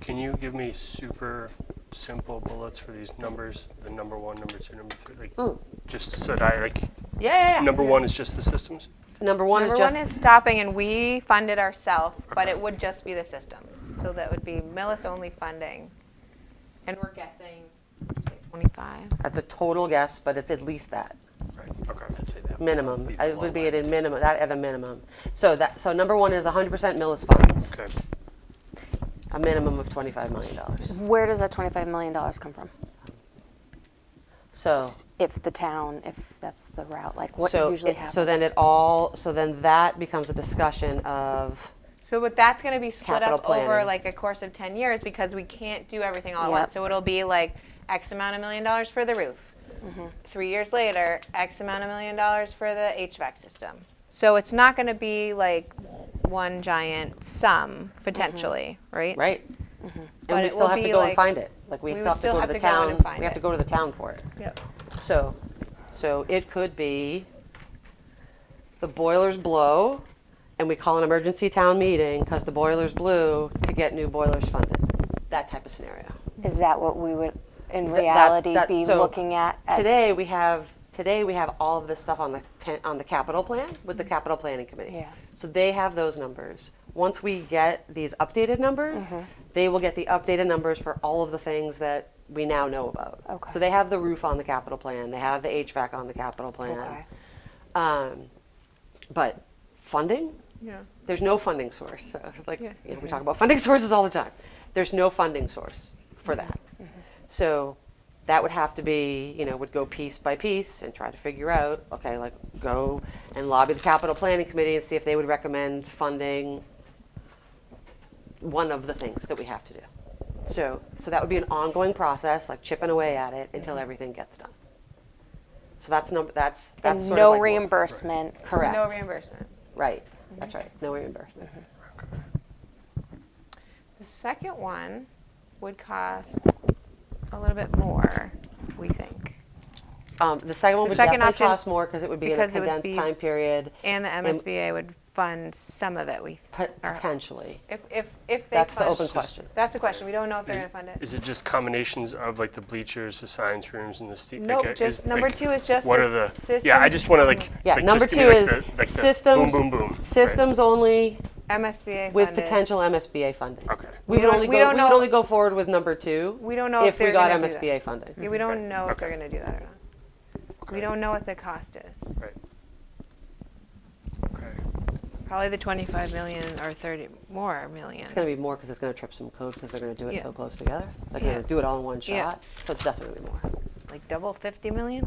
can you give me super simple bullets for these numbers? The number 1, number 2, number 3, like just so that I like. Yeah. Number 1 is just the systems. Number one Number is just one is stopping, and we fund it ourselves, but it would just be the systems. So that would be Millis only funding And we're guessing, say, 25. That's a total guess, but it's at least that. Right, okay. I'd say that Minimum. be It would be below at a minimum, that at a minimum. So number one is 100% Millis funds, Okay. a minimum of $25 million. Where does that $25 million come from? So, If the town, if that's the route, like what so, usually it- happens? so then that becomes a discussion of, So but that's going to be split Capital up over planning. like a course of 10 years because we can't do everything all at Yep. once. So it'll be like X amount of $1 million for the roof. 3 years later, X amount of $1 million for the HVAC system. So it's not going to be like one giant sum potentially, right? right? But And we it still will have to be go and like- find it. Like we we still would have to still go to have the to go in town, and find we have to it. go to the town for it. Yep. So it could be the boilers blow and we call an emergency town meeting because the boilers blew to get new boilers funded. That type of scenario. Is that what we would, in Th- reality, be so looking at? As, Today we have all of this stuff on the capital plan with the capital planning committee. Yeah. So they have those numbers. Once we get these updated numbers, they will get the updated numbers for all of the things that we now know about. Okay. So they have the roof on the capital plan. They have the HVAC on the capital plan. Okay. But funding, Yeah. there's no funding source. So like Yeah. we talk about funding sources all the time. There's no funding source for that. So that would have to be, would go piece by piece and try to figure out, okay, like go and lobby the capital planning committee and see if they would recommend funding one of the things that we have to do. So that would be an ongoing process, like chipping away at it until everything gets done. So that's And sort no of like reimbursement. correct. No reimbursement. Right. That's right. No reimbursement. The second one would cost a little bit more, we think. The second one The would second definitely option- cost more because it would be in a because it would condensed be- time period, And the MSBA would fund some of it. We potentially. if they That's the fund, open question. That's the question. We don't know if they're going to fund it. Is it just combinations of like the bleachers, the science rooms, and the Nope, just number 2 is just what the are the? systems. Yeah, I just want to like. Yeah, like, number just give me, 2 like, is the, like systems, The boom, boom, boom. systems only MSBA with funded. potential MSBA funding. Right. Okay. We would don't- only we go. don't We would know- only go forward with number 2 We don't know if we they're got gonna do MSBA that. funding. Yeah, we don't know if Okay. they're going to do that or not. We don't know what the cost is. Right. Okay. Probably the 25 million or 30 more million. It's going to be more because it's going to trip some code because they're going to do it Yeah. so close together. They're Yeah. going to do it all in one shot. Yeah. So it's definitely more. Like double 50 million?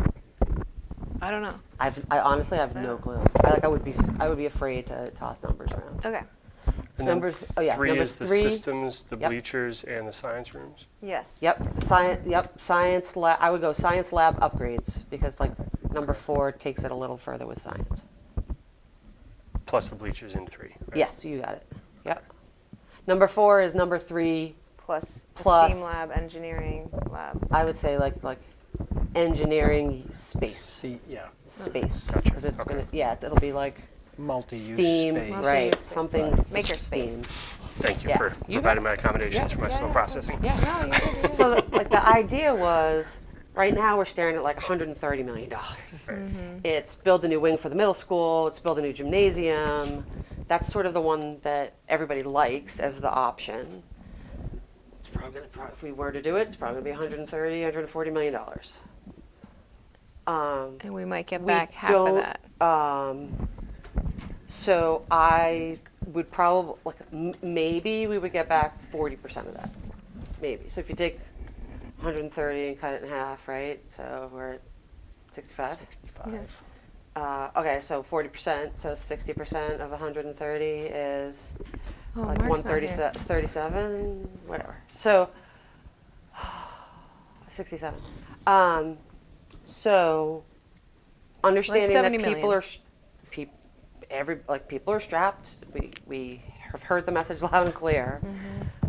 I don't know. I honestly have no clue. I would be afraid to toss numbers around. Okay. And Numbers- then oh, yeah, three number is the 3 systems, the Yep. bleachers, and the science rooms. Yes. Yep, science lab. I would go science lab upgrades because like number 4 takes it a little further with science. Plus the bleachers in 3. Right? Yes, you got it. Yep. Number 4 is number 3. Plus the Plus- STEAM lab, engineering lab. I would say like engineering space, See, yeah, space, Gotcha. because it's Okay. it'll be like multi-use steam, space. right? Multi-use space. Something with Makerspace. steam. Thank you Yeah. for You providing got my accommodations for my slow processing. Yeah, no, you so the idea was, right now we're staring at like $130 million. It's build a new wing for the middle school. It's build a new gymnasium. That's sort of the one that everybody likes as the option. It's probably gonna, if we were to do it, it's probably gonna be $140 million. And we might get We back half of don't- that. So I would probably, maybe we would get back 40% of that. Maybe. So if you take 130 and cut it in half, right? So we're at 65. Okay, so 40%. So 60% of 130 is Oh, like Mark's not here. 137, whatever. So 67. So understanding that 70 people million. are people are strapped. We have heard the message loud and clear.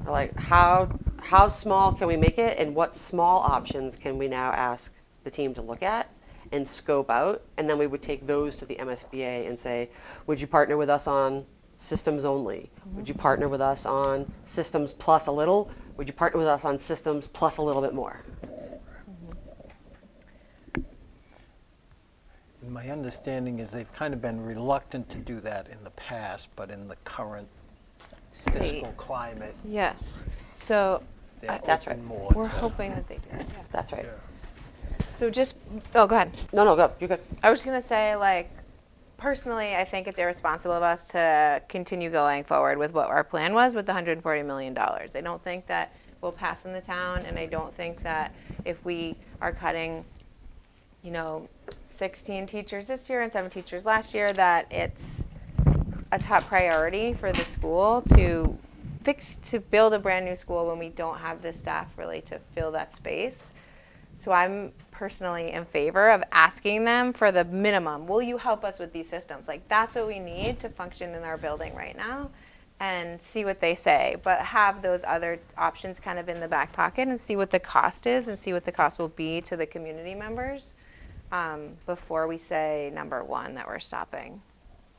We're like, how small can we make it, and what small options can we now ask the team to look at and scope out, and then we would take those to the MSBA and say, would you partner with us on systems only? Would you partner with us on systems plus a little? Would you partner with us on systems plus a little bit more? My understanding is they've kind of been reluctant to do that in the past, but in the current State. fiscal climate, Yes. So they're That's open right. more We're to- hoping that they do that. Yeah. That's right. So just, oh, go ahead. No, no, go. You're good. I was gonna say, like, personally, I think it's irresponsible of us to continue going forward with what our plan was with the $140 million. I don't think that will pass in the town, and I don't think that if we are cutting, 16 teachers this year and 7 teachers last year, that it's a top priority for the school to build a brand new school when we don't have the staff really to fill that space. So I'm personally in favor of asking them for the minimum. Will you help us with these systems? Like, that's what we need to function in our building right now, and see what they say. But have those other options kind of in the back pocket and see what the cost is and see what the cost will be to the community members before we say number one that we're stopping.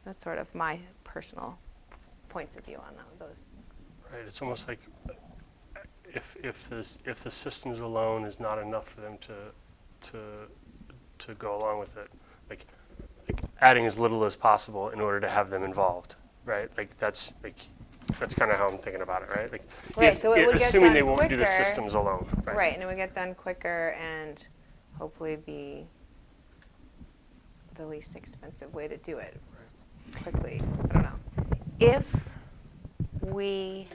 That's sort of my personal points of view on those things. Right. It's almost like if the systems alone is not enough for them to go along with it, like adding as little as possible in order to have them involved, right? Like that's kind of how I'm thinking about it, right? Like Right, so it would get assuming done they won't do the quicker. systems alone, right? Right, and it would get done quicker and hopefully be the least expensive way to do it quickly. I don't know. If we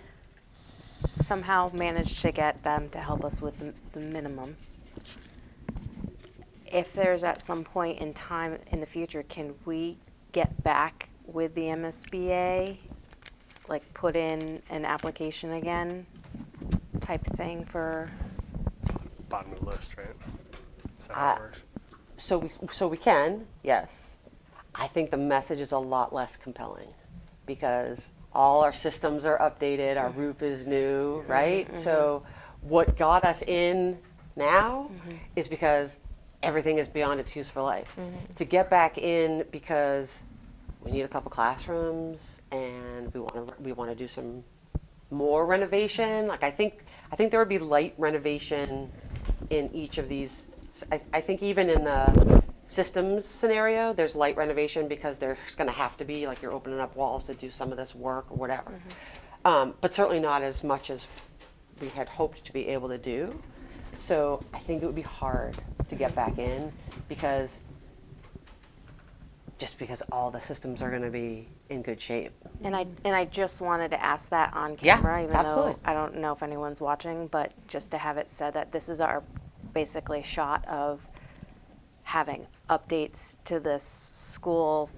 somehow manage to get them to help us with the minimum, if there's at some point in time in the future, can we get back with the MSBA, like put in an application again type thing for? Bottom of the list, right? Is that how it works? So we can, yes. I think the message is a lot less compelling because all our systems are updated, our roof is new, right? So what got us in now is because everything is beyond its useful life. To get back in because we need a couple classrooms and we want to do some more renovation. Like I think there would be light renovation in each of these. I think even in the systems scenario, there's light renovation because there's going to have to be, like, you're opening up walls to do some of this work or whatever. But certainly not as much as we had hoped to be able to do. So I think it would be hard to get back in because all the systems are going to be in good shape. And I just wanted to ask that on Yeah, camera, even absolutely. though I don't know if anyone's watching, but just to have it said that this is our basically shot of having updates to this school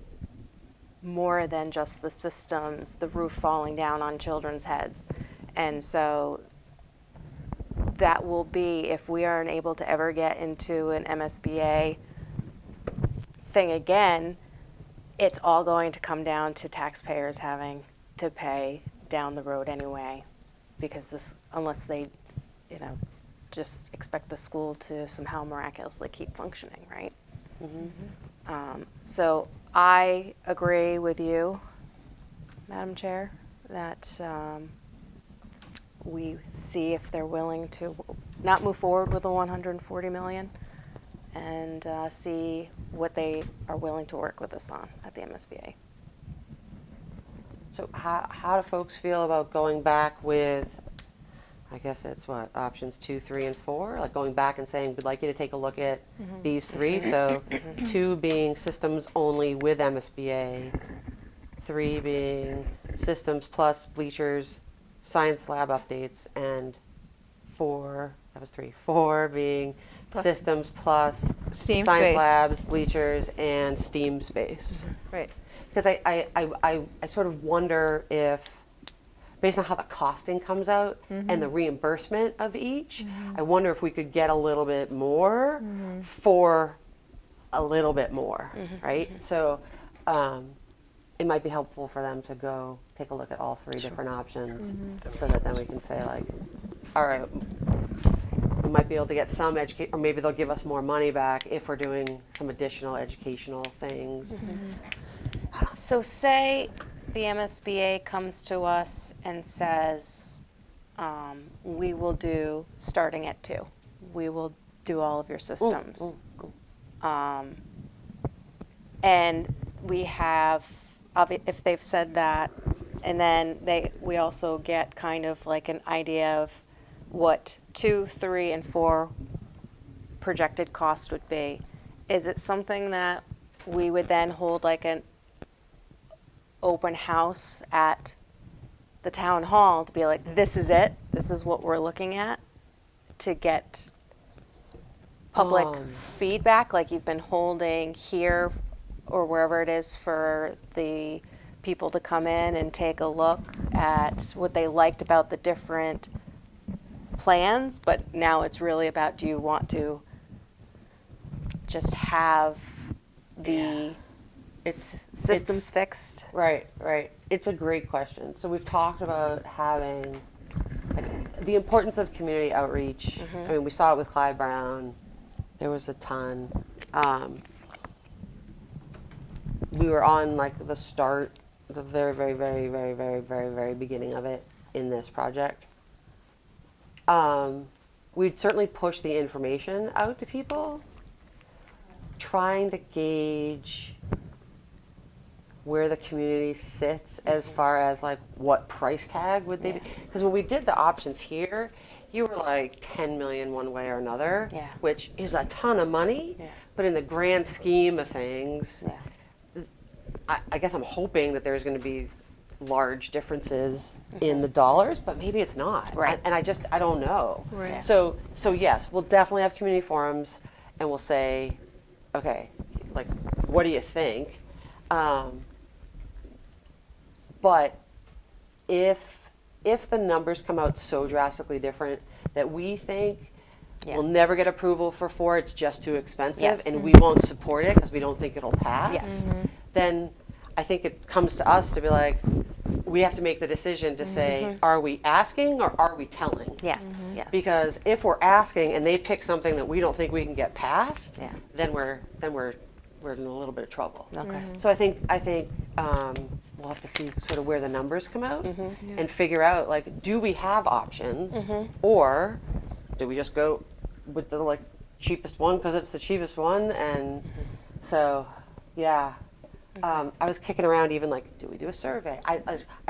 more than just the systems, the roof falling down on children's heads. And so that will be, if we aren't able to ever get into an MSBA thing again, it's all going to come down to taxpayers having to pay down the road anyway, because unless they, just expect the school to somehow miraculously keep functioning, right? So I agree with you, Madam Chair, that we see if they're willing to not move forward with the 140 million and see what they are willing to work with us on at the MSBA. So how do folks feel about going back with, I guess it's what, options 2, 3, and 4? Like going back and saying, we'd like you to take a look at these 3. So 2 being systems only with MSBA, 3 being systems plus bleachers, science lab updates, and 4, that was 3, 4 being systems plus STEAM science space. labs, bleachers, and STEAM space. Right. Because I sort of wonder if, based on how the costing comes out and the reimbursement of each, I wonder if we could get a little bit more for a little bit more, right? So it might be helpful for them to go take a look at all 3 different options so that then we can say, like, all right, we might be able to get some education, or maybe they'll give us more money back if we're doing some additional educational things. So say the MSBA comes to us and says, we will do, starting at 2, we will do all of your systems. And we have, if they've said that, and then we also get kind of like an idea of what 2, 3, and 4 projected cost would be, is it something that we would then hold like an open house at the town hall to be like, this is it, this is what we're looking at, to get public feedback like you've been holding here or wherever it is for the people to come in and take a look at what they liked about the different plans, but now it's really about, do you want to just have the systems fixed? Right, right. It's a great question. So we've talked about having like the importance of community outreach. I mean, we saw it with Clyde Brown. There was a ton. We were on like the start, the very, very, very, very, very, very, very beginning of it in this project. We'd certainly push the information out to people, trying to gauge where the community sits as far as like what price tag would they be. Because when we did the options here, you were like 10 million one way or another, Yeah. which is a ton of money. Yeah. But in the grand scheme of things, Yeah. I guess I'm hoping that there's going to be large differences in the dollars, but maybe it's not. Right. And I don't know. Right. So yes, we'll definitely have community forums, and we'll say, okay, like, what do you think? But if the numbers come out so drastically different that we think Yeah. we'll never get approval for 4, it's just too expensive, Yes. and we won't support it because we don't think it'll pass, Yes. then I think it comes to us to be like, we have to make the decision to say, are we asking or are we telling? Yes, yes. Because if we're asking and they pick something that we don't think we can get past, Yeah. then we're in a little bit of trouble. Okay. So I think we'll have to see sort of where the numbers come out and figure out, like, do we have options or do we just go with the like cheapest one because it's the cheapest one? And so, yeah. I was kicking around even like, do we do a survey? I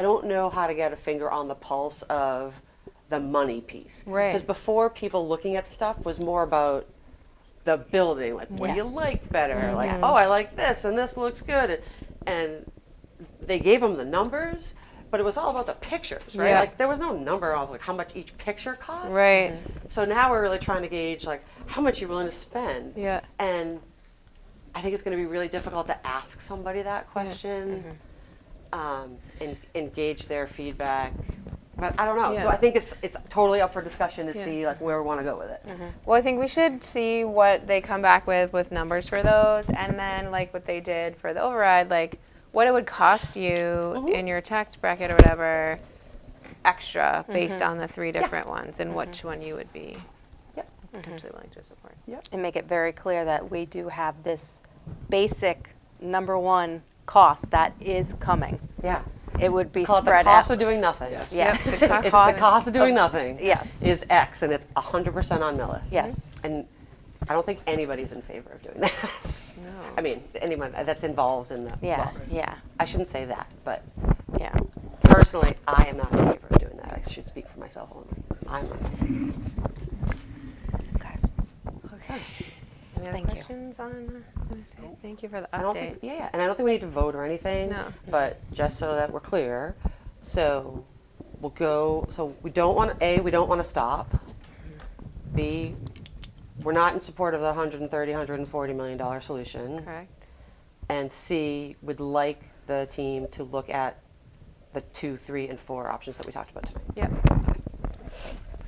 don't know how to get a finger on the pulse of the money piece. Right. Because before, people looking at stuff was more about the building. Like, what do you Yes. like better? Like, oh, I like this and this looks good. And they gave them the numbers, but it was all about the pictures, right? Yeah. Like, there was no number of like how much each picture cost. Right. So now we're really trying to gauge like how much you're willing to spend. Yeah. And I think it's going to be really difficult to ask somebody that question and engage their feedback. But I don't know. So Yeah. I think it's totally up for discussion to Yeah. see like where we want to go with it. Well, I think we should see what they come back with numbers for those, and then like what they did for the override, like what it would cost you in your tax bracket or whatever extra based on the 3 different ones, and which one you would be Yep. potentially willing to support. And make it very clear that we do have this basic number 1 cost that is coming. Yeah. It would be Call it the spread cost out. of doing nothing. Yes. Yes. It's the cost of doing nothing. Yes. Is X, and it's 100% on Millis. Yes. And I don't think anybody's in favor of doing that. No. I mean, anyone that's involved in the. Yeah, well, yeah, I shouldn't say that, but yeah. personally, I am not in favor of doing that. I should speak for myself only. I'm not. Okay. Okay. Any other Thank you. questions on? Thank you for the I don't update. think, yeah, and I don't think we need to vote or anything. No. But just so that we're clear, so we'll go. So we don't want we don't want to stop. B, we're not in support of the $130, $140 million solution. Correct. And C, would like the team to look at the 2, 3, and 4 options that we talked about tonight. Yep.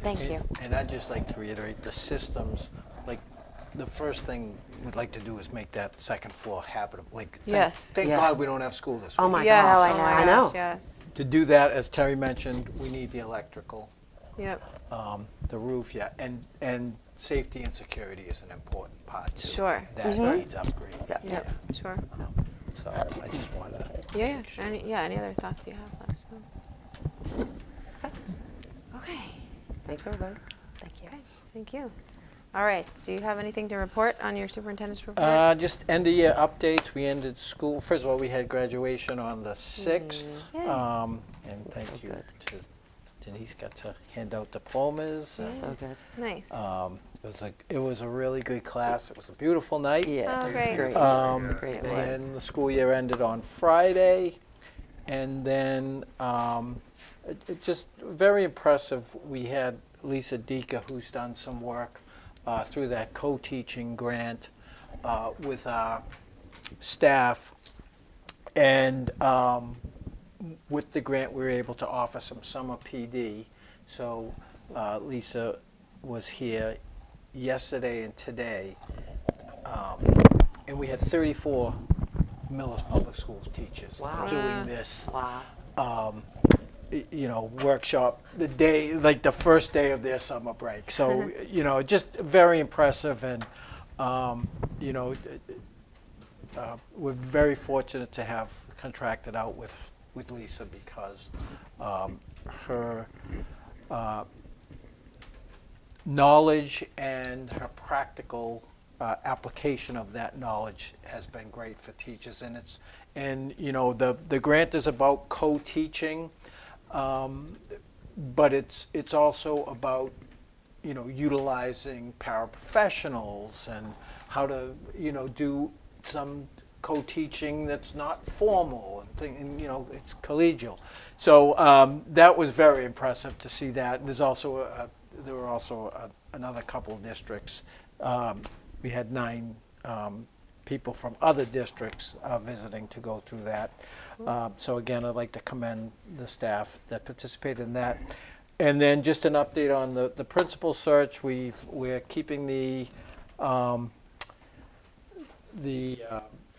Thank you. And I'd just like to reiterate, the systems, like, the first thing we'd like to do is make that second floor habitable. Like, Yes. Thank Yeah. God we don't have school this week. Oh my Yes. gosh. Oh my I gosh, know. yes. To do that, as Terry mentioned, we need the electrical, Yep. the roof, yeah, and safety and security is an important part too. Sure. That needs upgrade. Yep. Yep. Sure. So I just wanted to. Yeah. Any other thoughts you have? Let us know. Okay. Thanks, everybody. Thank you. Okay. Thank you. All right. So you have anything to report on your superintendent's report? Just end of year updates. We ended school. First of all, we had graduation on the 6th. Yay. And thank So you good. to and he's got to hand out diplomas. And, So good. Nice. it was a really good class. It was a beautiful night. Yeah, Oh, it's great. great. Great And night. then the school year ended on Friday, and then it just very impressive. We had Lisa Dika, who's done some work through that co-teaching grant with our staff, and with the grant we were able to offer some summer PD. So Lisa was here yesterday and today, and we had 34 Millis Public Schools teachers Wow. doing this Wow. workshop the day, like the first day of their summer break. So, just very impressive. And, we're very fortunate to have contracted out with Lisa, because her knowledge and her practical application of that knowledge has been great for teachers. And the grant is about co-teaching, but it's also about utilizing paraprofessionals and how to do some co-teaching that's not formal and it's collegial. So that was very impressive to see that. There were also another couple of districts. We had 9 people from other districts visiting to go through that. So again, I'd like to commend the staff that participated in that. And then just an update on the principal search. We're keeping the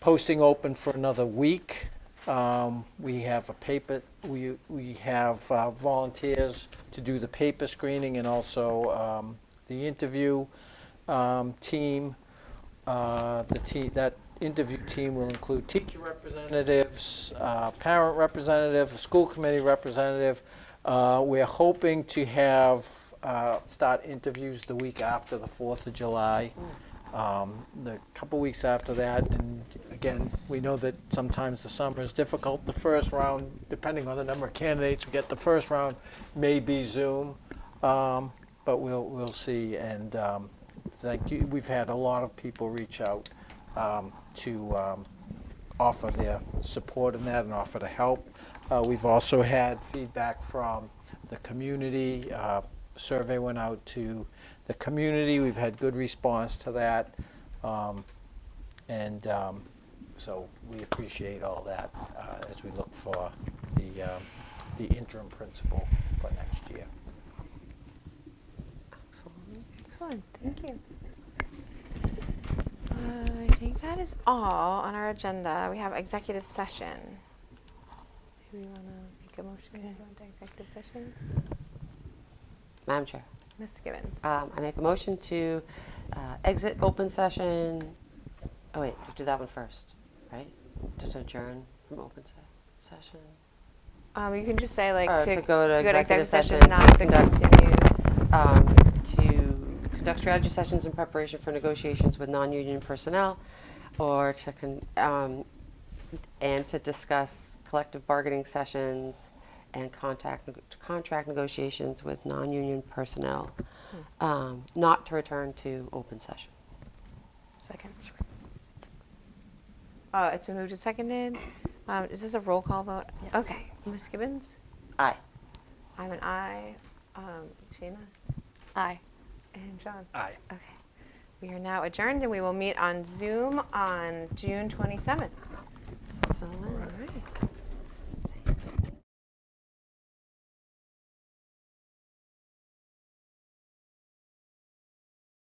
posting open for another week. We have we have volunteers to do the paper screening and also the interview team. That interview team will include teacher representatives, parent representative, school committee representative. We're hoping to have start interviews the week after the 4th of July. The couple weeks after that, and again, we know that sometimes the summer is difficult. The first round, depending on the number of candidates we get, the first round may be Zoom, but we'll see. And we've had a lot of people reach out to offer their support in that and offer to help. We've also had feedback from the community. Survey went out to the community. We've had good response to that, and so we appreciate all that as we look for the interim principal for next year. Excellent, thank you. I think that is all on our agenda. We have executive session. Do we want to make a motion to go into executive session? Madam Chair, Ms. Gibbons. I make a motion to exit open session. Oh wait, do that one first, right? Just adjourn from open session. You can just say like Or to go to executive session not to to conduct- continue. To conduct strategy sessions in preparation for negotiations with non-union personnel, or and to discuss collective bargaining sessions and contract negotiations with non-union personnel, not to return to open session. Second. It's been moved and seconded. Is this a roll call vote? Yes. Okay. Ms. Gibbons? Aye. I'm an aye. Shayna? Aye. And John? Aye. Okay. We are now adjourned, and we will meet on Zoom on June 27th. So, All right.